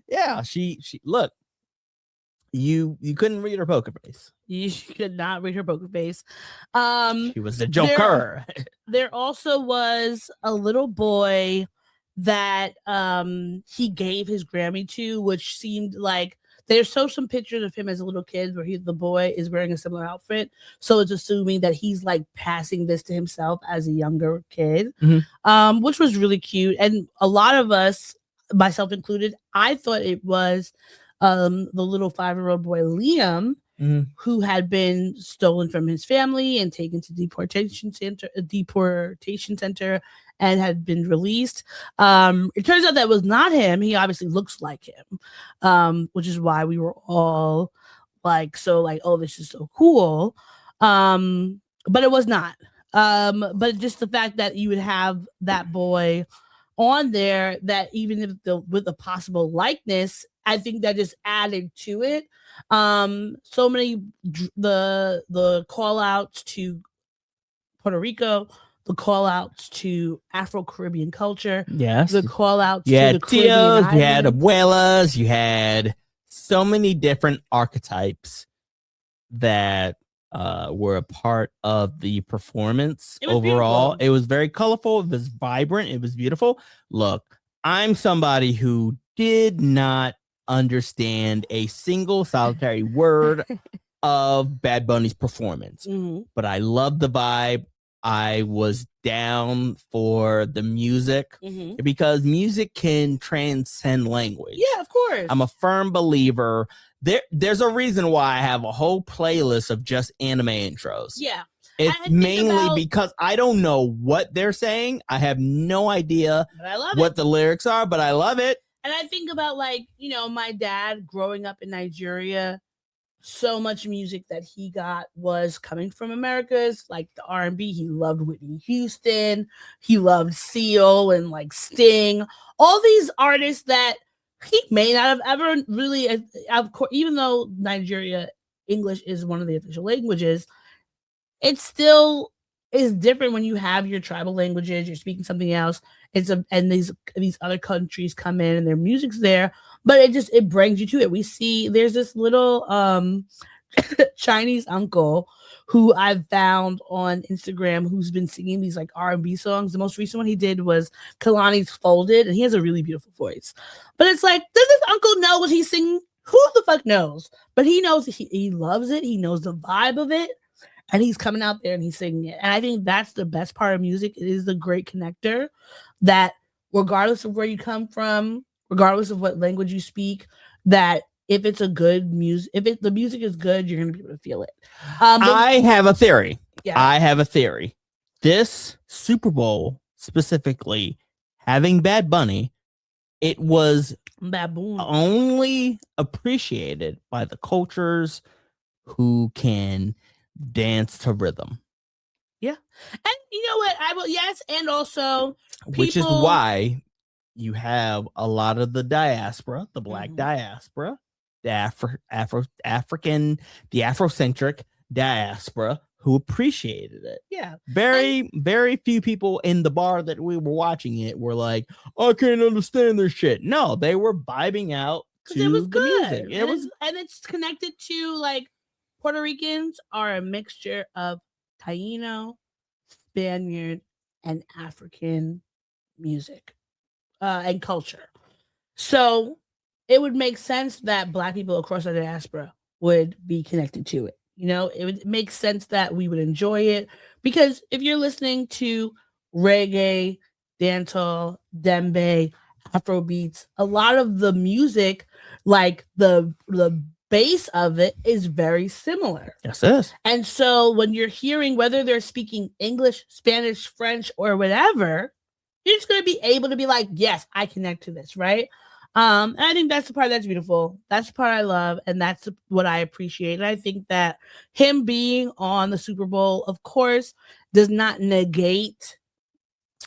Yeah, she look. You couldn't read her poker face. You could not read her poker face. She was a joker. There also was a little boy that he gave his Grammy to, which seemed like there's some pictures of him as a little kid where the boy is wearing a similar outfit. So it's assuming that he's like passing this to himself as a younger kid, which was really cute. And a lot of us, myself included, I thought it was the little 5-year-old boy Liam, who had been stolen from his family and taken to deportation center and had been released. It turns out that was not him. He obviously looks like him, which is why we were all like, oh, this is so cool. But it was not. But just the fact that you would have that boy on there, that even if with a possible likeness, I think that just added to it. So many the call outs to Puerto Rico, the call outs to Afro-Caribbean culture, yes, the call outs you to had the Caribbean tios, you had islands. abuelas, you had so many different archetypes that were a part of the performance. It was overall. beautiful. It was very colorful, it was vibrant, it was beautiful. Look, I'm somebody who did not understand a single solitary word of Bad Bunny's performance, but I loved the vibe. I was down for the music because music can transcend language. Yeah, of course. I'm a firm believer. There's a reason why I have a whole playlist of just anime intros. Yeah. It's mainly because I don't know what they're saying. I have no idea But I love what it. the lyrics are, but I love it. And I think about, like, my dad growing up in Nigeria, so much music that he got was coming from America's, like the R&B. He loved Whitney Houston. He loved Seal and like Sting. All these artists that he may not have ever really, of course, even though Nigeria English is one of the official languages, it still is different when you have your tribal languages, you're speaking something else. And these other countries come in and their music's there, but it brings you to it. We see there's this little Chinese uncle who I've found on Instagram who's been singing these like R&B songs. The most recent one he did was Kalani's Folded, and he has a really beautiful voice. But it's like, does this uncle know what he's singing? Who the fuck knows? But he knows he loves it. He knows the vibe of it. And he's coming out there and he's singing it. And I think that's the best part of music. It is the great connector that regardless of where you come from, regardless of what language you speak, that if it's a good music, the music is good, you're going to be able to feel it. I have a theory. Yeah. I have a theory. This Super Bowl specifically having Bad Bunny, it was Baboon. only appreciated by the cultures who can dance to rhythm. Yeah. And you know what? I will, yes. And also, which is why you have a lot of the diaspora, the black diaspora, the Afrocentric diaspora who appreciated it. Yeah. Very few people in the bar that we were watching it were like, I can't understand this shit. No, they were vibing out to it was the good. music. It was, and it's connected to like Puerto Ricans are a mixture of Taino, Spaniard, and African music and culture. So it would make sense that Black people across the diaspora would be connected to it. You know, it would make sense that we would enjoy it because if you're listening to reggae, dancehall, djembe, Afro beats, a lot of the music, like the base of it is very similar. Yes, it is. And so when you're hearing whether they're speaking English, Spanish, French, or whatever, you're just going to be able to be like, yes, I connect to this, right? And I think that's the part that's beautiful. That's the part I love, and that's what I appreciate. And I think that him being on the Super Bowl, of course, does not negate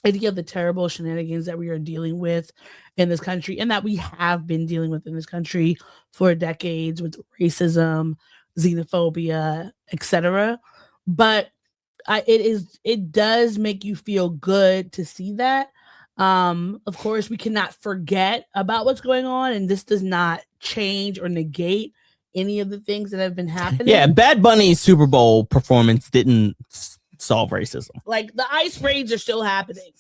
any of the terrible shenanigans that we are dealing with in this country and that we have been dealing with in this country for decades with racism, xenophobia, etc. But it does make you feel good to see that. Of course, we cannot forget about what's going on, and this does not change or negate any of the things that have been happening. Yeah, Bad Bunny's Super Bowl performance didn't solve racism. Like the ICE raids are still happening,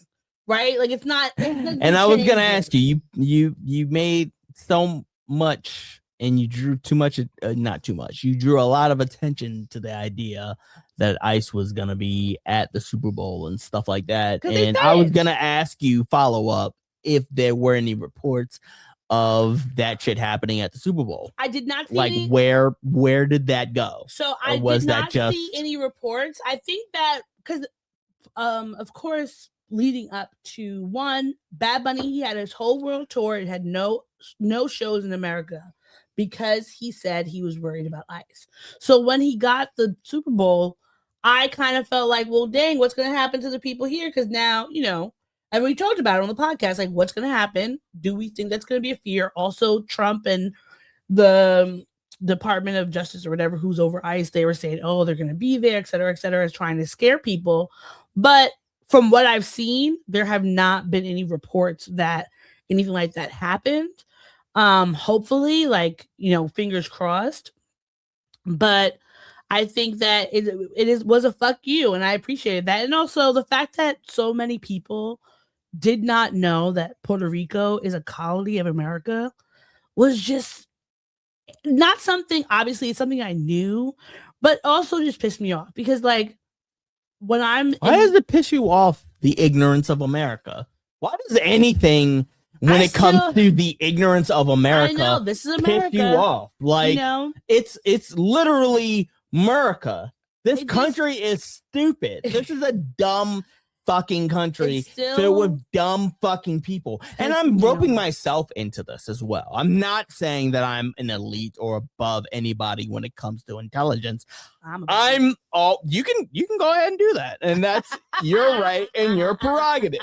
right? Like it's not. And I was gonna ask you, you made so much, and you drew too much, not too much. You drew a lot of attention to the idea that ICE was gonna be at the Super Bowl and stuff like that. And I was gonna ask you follow up if there were any reports of that shit happening at the Super Bowl. I did not see like any. Where did that go? So I did not see any reports. I think that because of course leading up to one, Bad Bunny, he had his whole world tour. It had no shows in America because he said he was worried about ICE. So when he got the Super Bowl, I kind of felt like, well, dang, what's going to happen to the people here? Because now, you know, and we talked about it on the podcast, like what's going to happen? Do we think that's going to be a fear? Also, Trump and the Department of Justice or whatever, who's over ICE, they were saying, oh, they're going to be there, et cetera, is trying to scare people. But from what I've seen, there have not been any reports that anything like that happened. Hopefully, like, you know, fingers crossed. But I think that it was a fuck you, and I appreciated that. And also the fact that so many people did not know that Puerto Rico is a colony of America was just not something, obviously it's something I knew, but also just pissed me off because like when why does it piss you off, the ignorance of America? Why does anything when it comes to the ignorance of America, I know, this is America, piss you off? Like, you know? it's literally America. This country is stupid. This is a dumb fucking country filled with dumb fucking people. And I'm roping myself into this as well. I'm not saying that I'm an elite or above anybody when it comes to intelligence. I'm all you can go ahead and do that. And that's your right and your prerogative.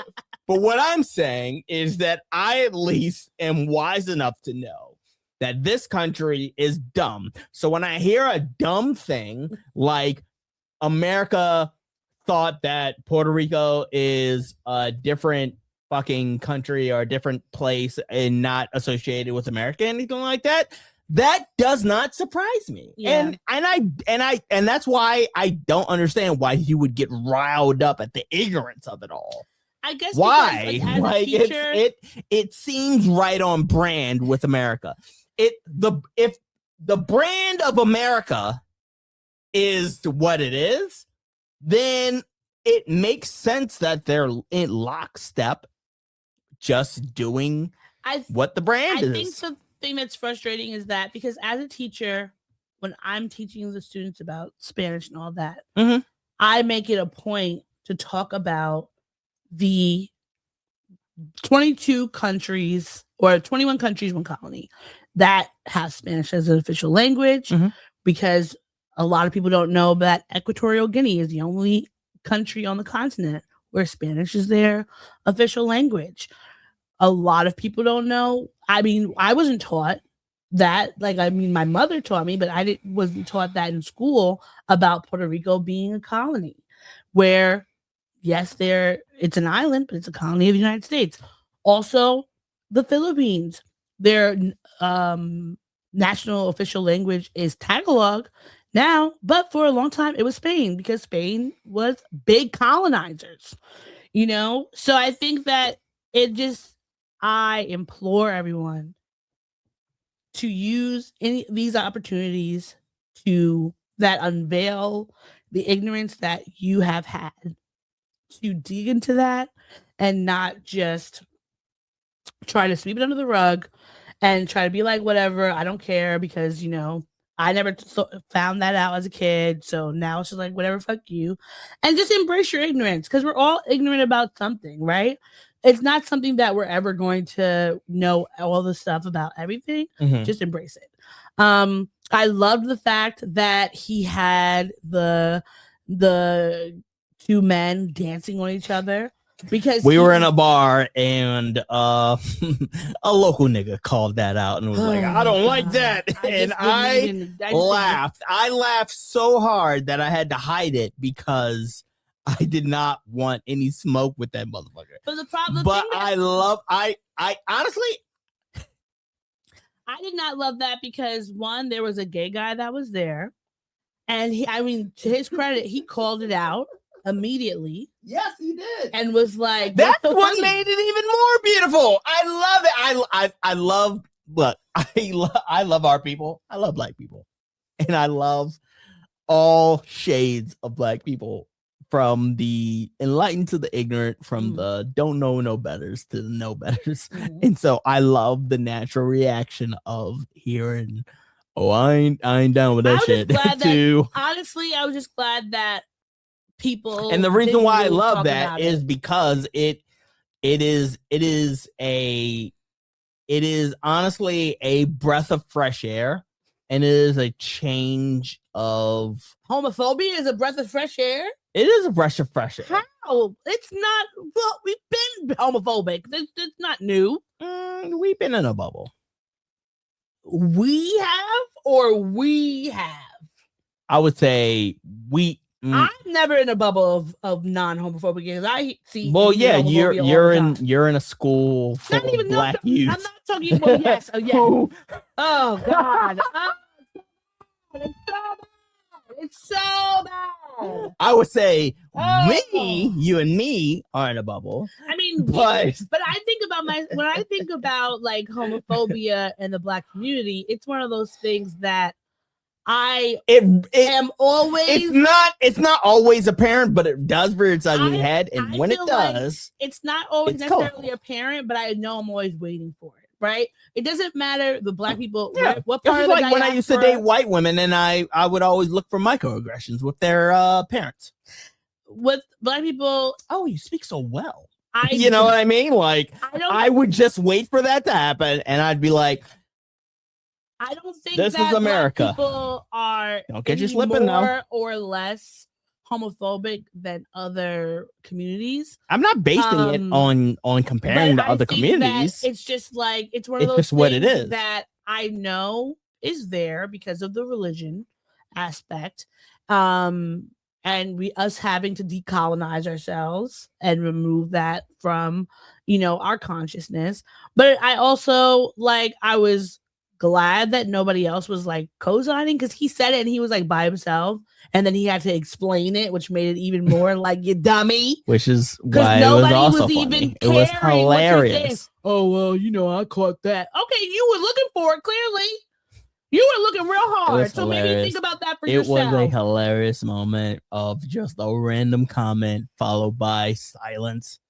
But what I'm saying is that I at least am wise enough to know that this country is dumb. So when I hear a dumb thing like America thought that Puerto Rico is a different fucking country or a different place and not associated with America, anything like that, that does not surprise me. Yeah. And that's why I don't understand why he would get riled up at the ignorance of it all. I guess Why? because, as a Like teacher, it seems right on brand with America. If the brand of America is what it is, then it makes sense that they're in lockstep, just doing what the brand is. I think the thing that's frustrating is that because as a teacher, when I'm teaching the students about Spanish and all that, I make it a point to talk about the 22 countries or 21 countries, one colony that have Spanish as an official language, because a lot of people don't know that Equatorial Guinea is the only country on the continent where Spanish is their official language. A lot of people don't know. I mean, I wasn't taught that. Like, I mean, my mother taught me, but I wasn't taught that in school about Puerto Rico being a colony, where yes, it's an island, but it's a colony of the United States. Also, the Philippines, their national official language is Tagalog now, but for a long time it was Spain, because Spain was big colonizers, you know? So I think that I implore everyone to use any of these opportunities that unveil the ignorance that you have had, to dig into that and not just try to sweep it under the rug and try to be like, whatever, I don't care, because, you know, I never found that out as a kid. So now it's just like, whatever, fuck you. And just embrace your ignorance, because we're all ignorant about something, right? It's not something that we're ever going to know all the stuff about everything. Just embrace it. I loved the fact that he had the two men dancing on each other, because we were in a bar and a local nigga called that out and was like, I don't like that. I laughed. I laughed so hard that I had to hide it, because I did not want any smoke with that motherfucker. But the problem, I honestly, I did not love that, because one, there was a gay guy that was there, and to his credit, he called it out immediately. Yes, he did. And was like, that's what made it even more beautiful. I love it. I love our people. I love Black people. And I love all shades of Black people, from the enlightened to the ignorant, from the don't know no betters to the know betters. And so I love the natural reaction of hearing, oh, I ain't down with that shit. Honestly, I was just glad that people, and the reason why I love that is because it is honestly a breath of fresh air, and it is a change of homophobia is a breath of fresh air. It is a breath of fresh air. How? It's not. Well, we've been homophobic. It's not new. We've been in a bubble. We have. I would say we. I'm never in a bubble of non-homophobic because I see. Well, yeah, you're in a school full of Black youth. I'm not talking about yes. Oh yeah. Oh God. It's so bad. I would say you and me are in a bubble. I mean, but I think about when I think about like homophobia in the Black community, it's one of those things that I am always. It's not always apparent, but it does rear its ugly head, and when it does, like it's not always necessarily apparent. But I know I'm always waiting for it. Right? It doesn't matter the Black people. Yeah. What part of like when I used to date white women, and I would always look for microaggressions with their parents. With Black people, oh, you speak so well. You know what I mean? Like I would just wait for that to happen, and I'd be like, I don't think this is America. Black people are don't get you slipping more or less homophobic than other communities. I'm not basing it on comparing to other communities. It's just like it's one of those just what it is that I know is there because of the religion aspect. And us having to decolonize ourselves and remove that from, our consciousness. But I also I was glad that nobody else was like co-signing because he said it and he was like by himself, and then he had to explain it, which made it even more like you dummy. Which is Because why nobody it was also was funny. even It was caring what you're saying. hilarious. Oh well, you know, I caught that. Okay, you were looking for it clearly. You were looking real hard, so maybe hilarious. think about that for It yourself. was a hilarious moment of just a random comment followed by silence,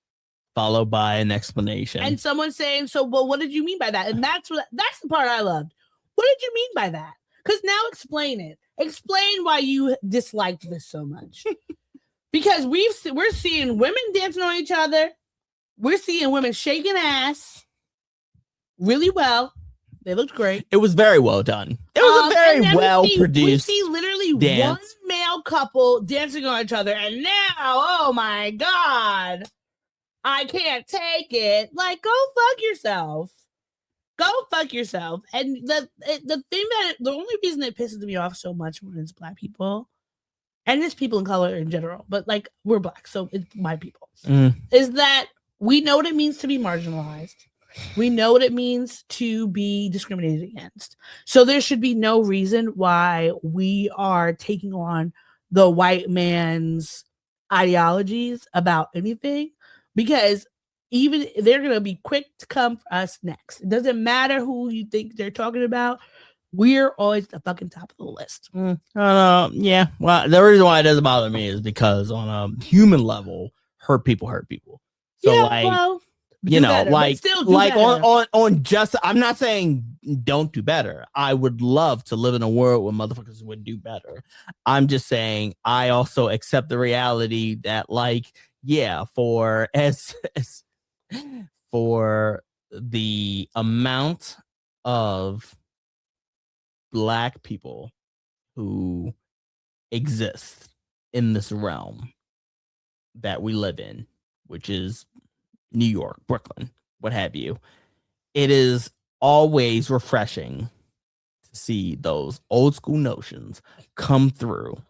followed by an explanation. And someone saying, "So, well, what did you mean by that?" And that's the part I loved. What did you mean by that? Because now explain it. Explain why you disliked this so much. Because we're seeing women dancing on each other. We're seeing women shaking ass really well. They looked great. It was very well done. It was a very well produced. We see literally dance. one male couple dancing on each other, and now, oh my god, I can't take it. Like, go fuck yourself. Go fuck yourself. And the only reason it pisses me off so much when it's black people, and it's people in color in general, but like we're black, so it's my people, is that we know what it means to be marginalized. We know what it means to be discriminated against. So there should be no reason why we are taking on the white man's ideologies about anything, because even they're going to be quick to come for us next. It doesn't matter who you think they're talking about. We're always the fucking top of the list. Yeah. Well, the reason why it doesn't bother me is because on a human level, hurt people. So yeah, like, well, you know, better, like better. on just, I'm not saying don't do better. I would love to live in a world where motherfuckers would do better. I'm just saying I also accept the reality that, like, yeah, for the amount of black people who exist in this realm that we live in, which is New York, Brooklyn, what have you, it is always refreshing to see those old school notions come through,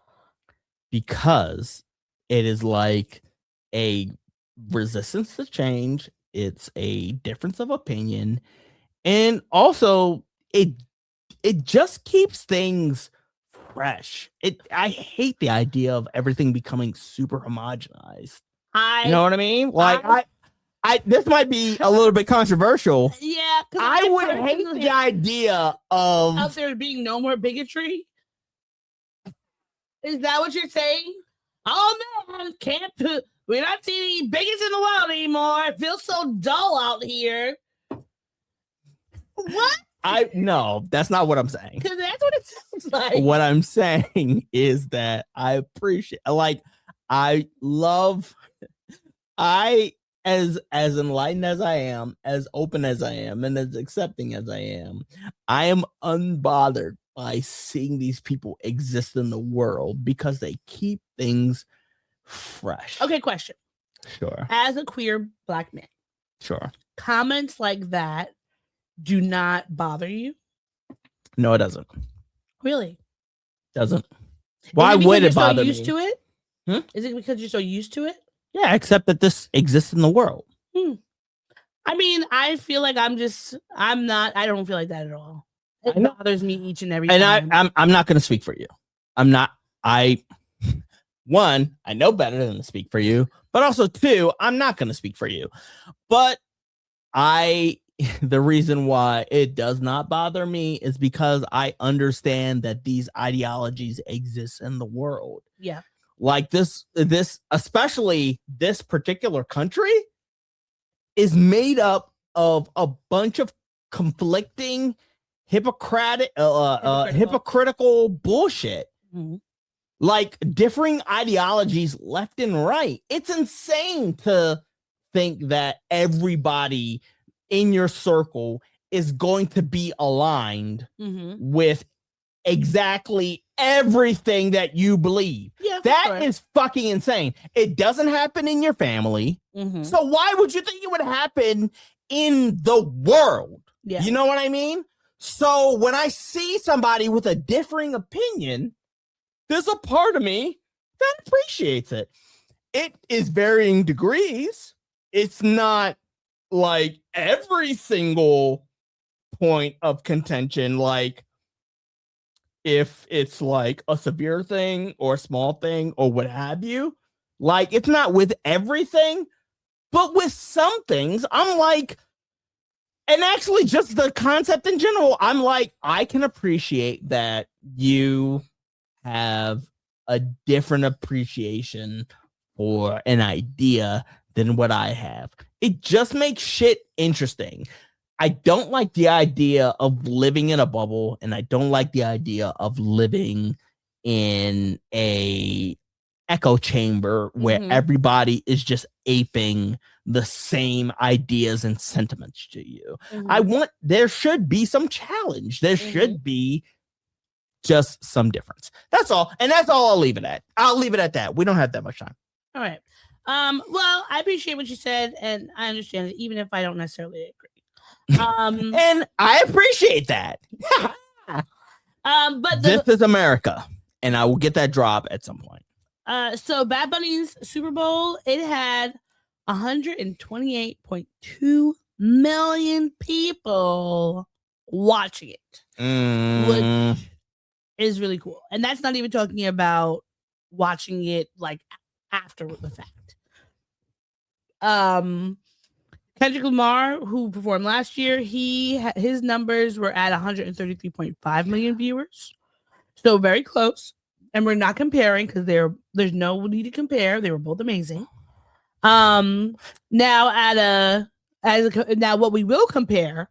because it is like a resistance to change. It's a difference of opinion, and also it just keeps things fresh. I hate the idea of everything becoming super homogenized. You know what I mean? Like this might be a little bit controversial. Yeah, I would hate the idea of there being no more bigotry. Is that what you're saying? Oh man, we're not seeing any bigots in the world anymore. It feels so dull out here. What? No, that's not what I'm saying. Because that's what it sounds like. What I'm saying is that I appreciate, like, I love, as enlightened as I am, as open as I am, and as accepting as I am unbothered by seeing these people exist in the world because they keep things fresh. Okay, question. Sure. As a queer black man, Sure. comments like that do not bother you? No, it doesn't. Really? Doesn't. Why would it bother me? Is it because you're so used to it? Is it because you're so used to it? Yeah, except that this exists in the world. I mean, I feel like I don't feel like that at all. It bothers me each and every time. And I'm not going to speak for you. One, I know better than to speak for you, but also two, I'm not going to speak for you. But the reason why it does not bother me is because I understand that these ideologies exist in the world. Yeah. Like this, especially this particular country is made up of a bunch of conflicting, hypocritical bullshit. Mm-hmm. Like differing ideologies left and right. It's insane to think that everybody in your circle is going to be aligned with exactly everything that you believe. Yeah, that is fucking insane. It doesn't happen in your family. So why would you think it would happen in the world? Yeah. You know what I mean? So when I see somebody with a differing opinion, there's a part of me that appreciates it. It is varying degrees. It's not like every single point of contention, like if it's like a severe thing or a small thing or what have you. Like, it's not with everything, but with some things, I'm like, and actually just the concept in general, I'm like, I can appreciate that you have a different appreciation for an idea than what I have. It just makes shit interesting. I don't like the idea of living in a bubble, and I don't like the idea of living in a echo chamber where everybody is just aping the same ideas and sentiments to you. There should be some challenge. There should be just some difference. That's all. And that's all I'll leave it at. I'll leave it at that. We don't have that much time. All right. Well, I appreciate what you said, and I understand it, even if I don't necessarily agree. And I appreciate that. But this is America, and I will get that drop at some point. So Bad Bunny's Super Bowl, it had 128.2 million people watching it, which is really cool. And that's not even talking about watching it like after the fact. Kendrick Lamar, who performed last year, his numbers were at 133.5 million viewers, so very close. And we're not comparing because there's no need to compare. They were both amazing. Now what we will compare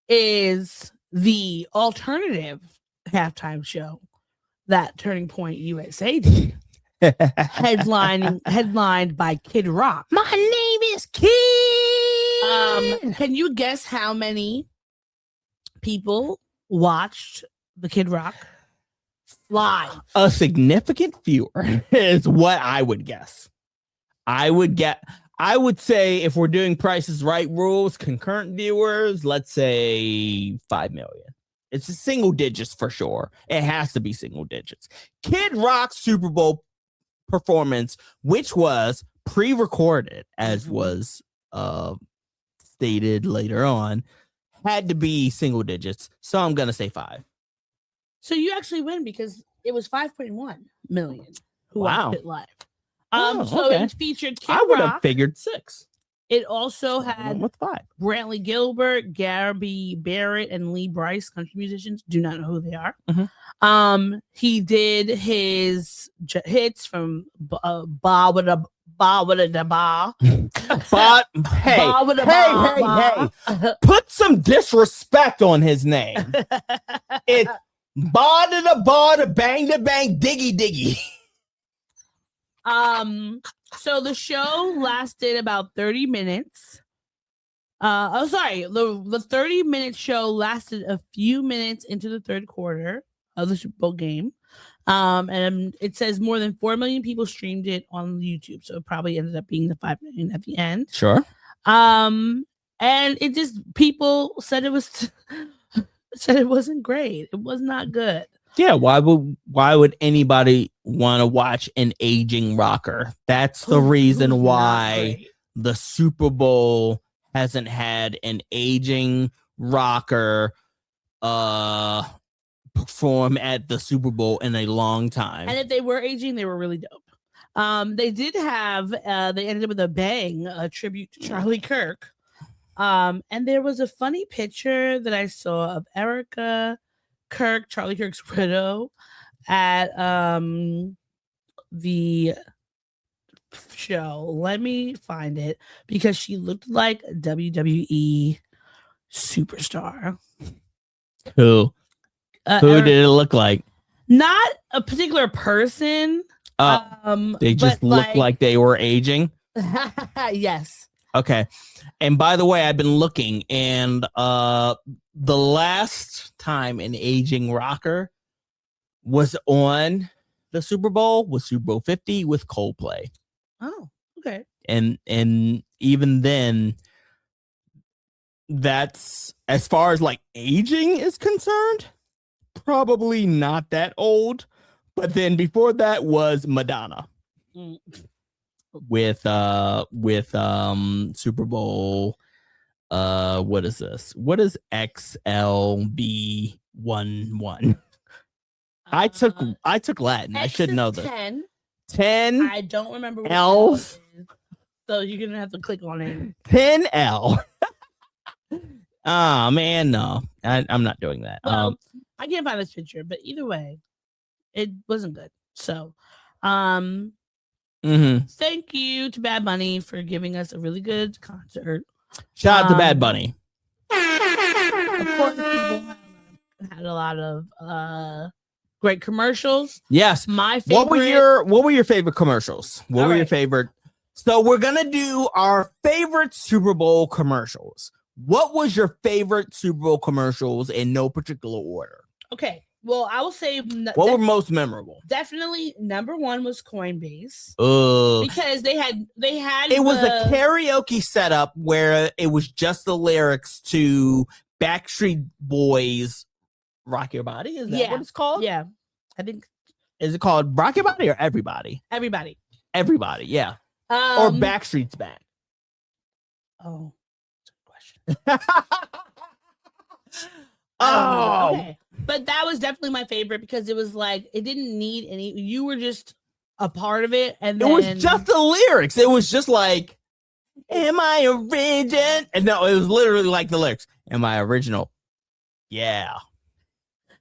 is the alternative halftime show that Turning Point USA did. Headlined by Kid Rock. My name is Kid. Can you guess how many people watched the Kid Rock live? A significant fewer is what I would guess. I would say if we're doing Prices Right rules, concurrent viewers, let's say 5 million. It's a single digits for sure. It has to be single digits. Kid Rock's Super Bowl performance, which was pre-recorded, as was stated later on, had to be single digits. So I'm gonna say 5. So you actually win because it was 5.1 million who wow. watched it live. Okay. It featured Kid I would Rock. have figured 6. It also had with 5. Brantley Gilbert, Gabby Barrett, and Lee Bryce, country musicians. Do not know who they are. He did his hits from Ba Wada Da Ba. But hey, put some disrespect on his name. It's Ba da Ba da Bang da Bang Diggy Diggy. So the show lasted about 30 minutes. The 30-minute show lasted a few minutes into the third quarter of the Super Bowl game. And it says more than 4 million people streamed it on YouTube. So it probably ended up being the 5 million at the end. Sure. And it just, people said it was said it wasn't great. It was not good. Yeah, why would anybody want to watch an aging rocker? That's the reason why the Super Bowl hasn't had an aging rocker perform at the Super Bowl in a long time. And if they were aging, they were really dope. They did have they ended up with a bang, a tribute to Charlie Kirk. And there was a funny picture that I saw of Erica Kirk, Charlie Kirk's widow, at the show. Let me find it because she looked like a WWE superstar. Who did it look like? Not a particular person. They just looked like they were aging. Yes. Okay. And by the way, I've been looking, and the last time an aging rocker was on the Super Bowl was Super Bowl 50 with Coldplay. Oh, okay. And even then, that's, as far as like aging is concerned, probably not that old. But then before that was Madonna. With Super Bowl What is this? What is XLB11? I took Latin. I should know this. 10. 10 I don't remember what L. L is, so you're gonna have to click on it. 10L. Oh man, no. I'm not doing that. Well, I can't find this picture, but either way, it wasn't good. So, thank you to Bad Bunny for giving us a really good concert. Shout out to Bad Bunny. Of course, people had a lot of great commercials. Yes. My favorite. What were your favorite commercials? What were your favorite? So we're gonna do our favorite Super Bowl commercials. What was your favorite Super Bowl commercials in no particular order? Okay. Well, I will say what were most memorable. Definitely number one was Coinbase. Because they had it was a karaoke setup where it was just the lyrics to Backstreet Boys Rock Your Body. Is that what it's called? Yeah. I think. Is it called Rock Your Body or Everybody? Everybody, yeah. Or Backstreet's Back. Oh. Okay. But that was definitely my favorite because it was like it didn't need any. You were just a part of it, and then, it was just the lyrics. It was just like, "Am I original?" And no, it was literally like the lyrics. Am I original? Yeah.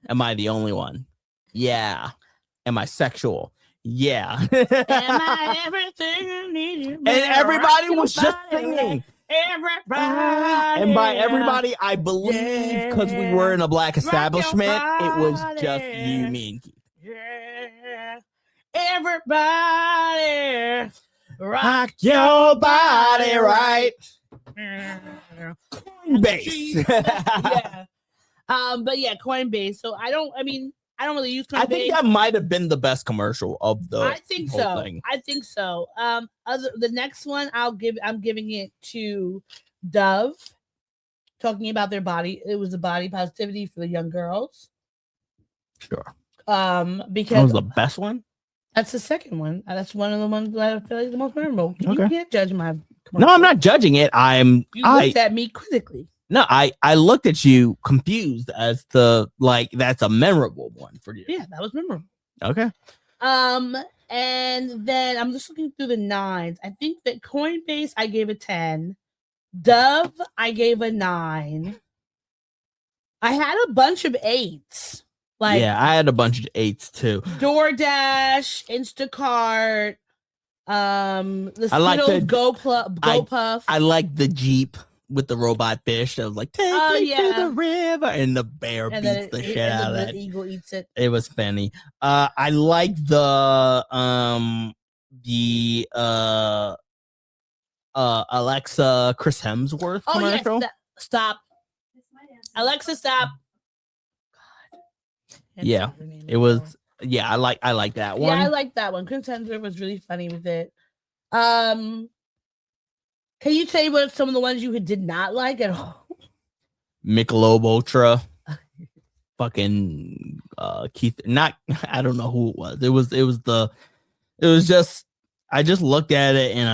Am I the only one? Yeah. Am I sexual? Yeah. Am I everything you need? And everybody was just singing. Everybody. And by everybody, I believe because we were in a black establishment, it was just you, me, and Keith. Yeah. Everybody. Rock your body right. Coinbase. Yeah. But yeah, Coinbase. So I don't really use Coinbase. I think that might have been the best commercial of the I think whole so. thing. I think so. The next one I'm giving it to Dove, talking about their body. It was the body positivity for the young girls. Sure. Because that was the best one. That's the second one. That's one of the ones that I feel like the most memorable. You can't judge my commercial. No, I'm not judging it. You looked at me quizzically. No, I looked at you confused as to like that's a memorable one for you. Yeah, that was memorable. Okay. And then I'm just looking through the 9s. I think that Coinbase I gave a 10. Dove I gave a 9. I had a bunch of 8s. Like yeah, I had a bunch of 8s too. DoorDash, Instacart, the I like the GoPuff. I like the Jeep with the robot fish that was like, take me to the river, and the bear beats the shit out of it. The eagle eats it. It was funny. I like the Alexa Chris Hemsworth commercial. Yes, stop. Alexa, stop. God. Yeah, it was. Yeah, I like that one. Yeah, I like that one. Chris Hemsworth was really funny with it. Can you tell me what some of the ones you did not like at all? Michelob Ultra, fucking Keith. Not I don't know who it was. It was just I just looked at it and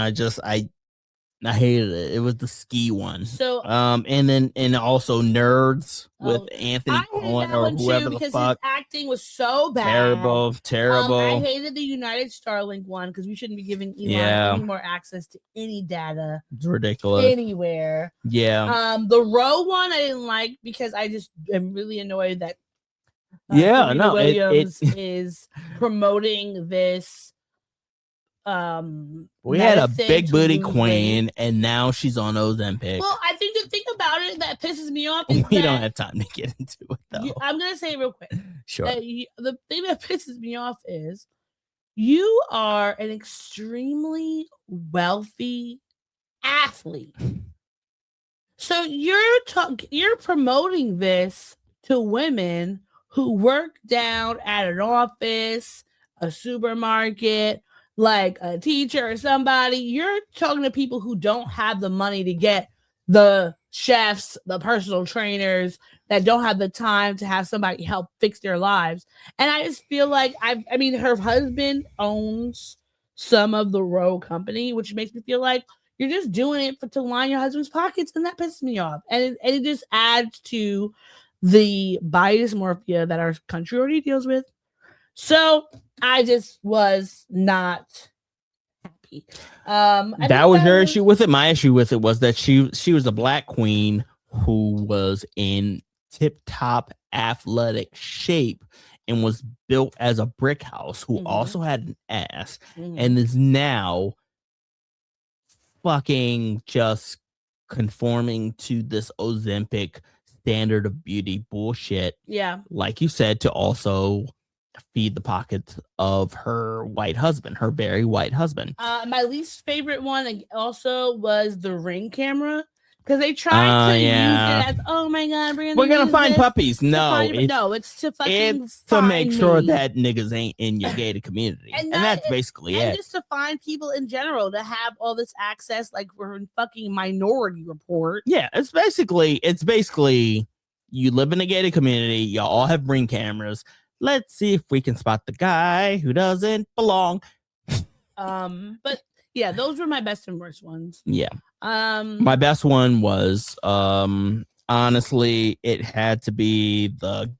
I hated it. It was the ski one. So and also Nerds with Anthony Cohen or whoever the fuck. His acting was so bad. Terrible. I hated the United Starlink one because we shouldn't be giving Elon any more access to any data. It's ridiculous. Anywhere. Yeah. The Row one I didn't like because I just am really annoyed that Williams is promoting this. We had a big booty queen, and now she's on Ozempic. Well, I think the thing about it that pisses me off is we don't have time to get into it though. I'm gonna say it real quick. Sure. The thing that pisses me off is you are an extremely wealthy athlete, so you're promoting this to women who work down at an office, a supermarket, like a teacher or somebody. You're talking to people who don't have the money to get the chefs, the personal trainers, that don't have the time to have somebody help fix their lives. And I just feel like I mean, her husband owns some of the Row company, which makes me feel like You're just doing it to line your husband's pockets, and that pisses me off. And it just adds to the body dysmorphia that our country already deals with. So I just was not happy. That was your issue with it. My issue with it was that she was a black queen who was in tip-top athletic shape and was built as a brick house, who also had an ass, and is now fucking just conforming to this Ozempic standard of beauty bullshit. Yeah. Like you said, to also feed the pockets of her white husband, her very white husband. My least favorite one also was the Ring camera. Because they tried to use it as, oh my God, we're gonna find puppies. It's to fucking to make sure that niggas ain't in your gated community, and that's basically it. Just to find people in general to have all this access, like we're in fucking Minority Report. Yeah, it's basically you live in a gated community. Y'all all have Ring cameras. Let's see if we can spot the guy who doesn't belong. But yeah, those were my best and worst ones. Yeah. My best one was honestly, it had to be the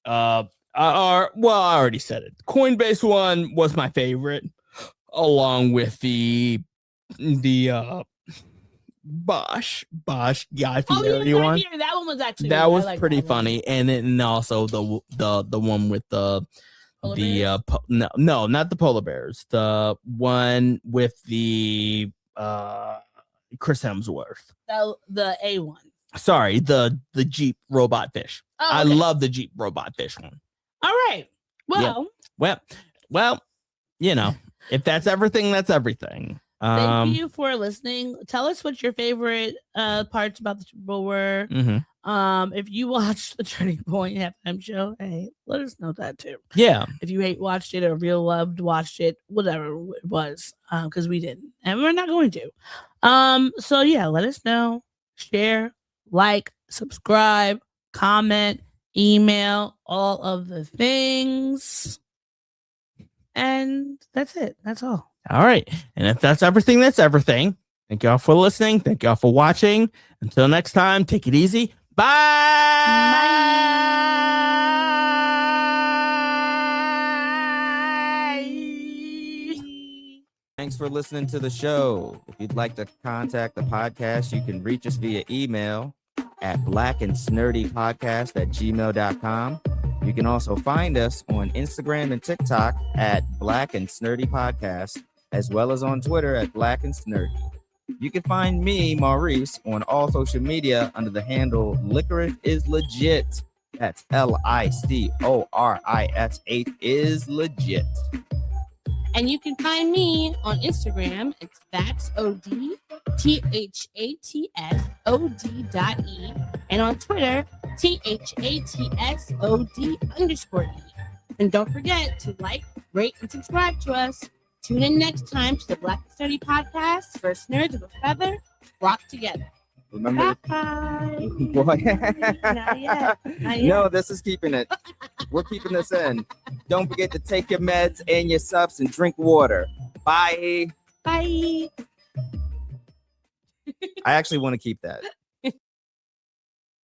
I already said it. Coinbase one was my favorite, along with the Bosch Guy Fieri one. That one was actually pretty funny, and then also the one with the no, not the polar bears. The one with the Chris Hemsworth. The A one. Sorry, the Jeep robot fish. Oh, okay. I love the Jeep robot fish one. All right. Well, you know, if that's everything, that's everything. Thank you for listening. Tell us what your favorite parts about the Super Bowl were. If you watched the Turning Point halftime show, hey, let us know that too. Yeah. If you watched it or real loved watched it, whatever it was, because we didn't, and we're not going to. So yeah, let us know. Share, like, subscribe, comment, email, all of the things, and that's it. That's all. All right. And if that's everything, that's everything. Thank y'all for listening. Thank y'all for watching. Until next time, take it easy. Bye. Thanks for listening to the show. If you'd like to contact the podcast, you can reach us via email at blackandsnerdypodcast@gmail.com. You can also find us on Instagram and TikTok at Black and Snurdy Podcast, as well as on Twitter at Black and Snurdy. You can find me, Maurice, on all social media under the handle Licorish is Legit. That's LICORISH is legit. And you can find me on Instagram. It's ThatsOD, THATSOD.E. And on Twitter, THATSOD_E. And don't forget to like, rate, and subscribe to us. Tune in next time to the Black and Sturdy Podcast, where nerds of a feather rock together. Remember? Bye. Not yet. No, this is keeping it. We're keeping this in. Don't forget to take your meds and your subs and drink water. Bye. Bye. I actually want to keep that.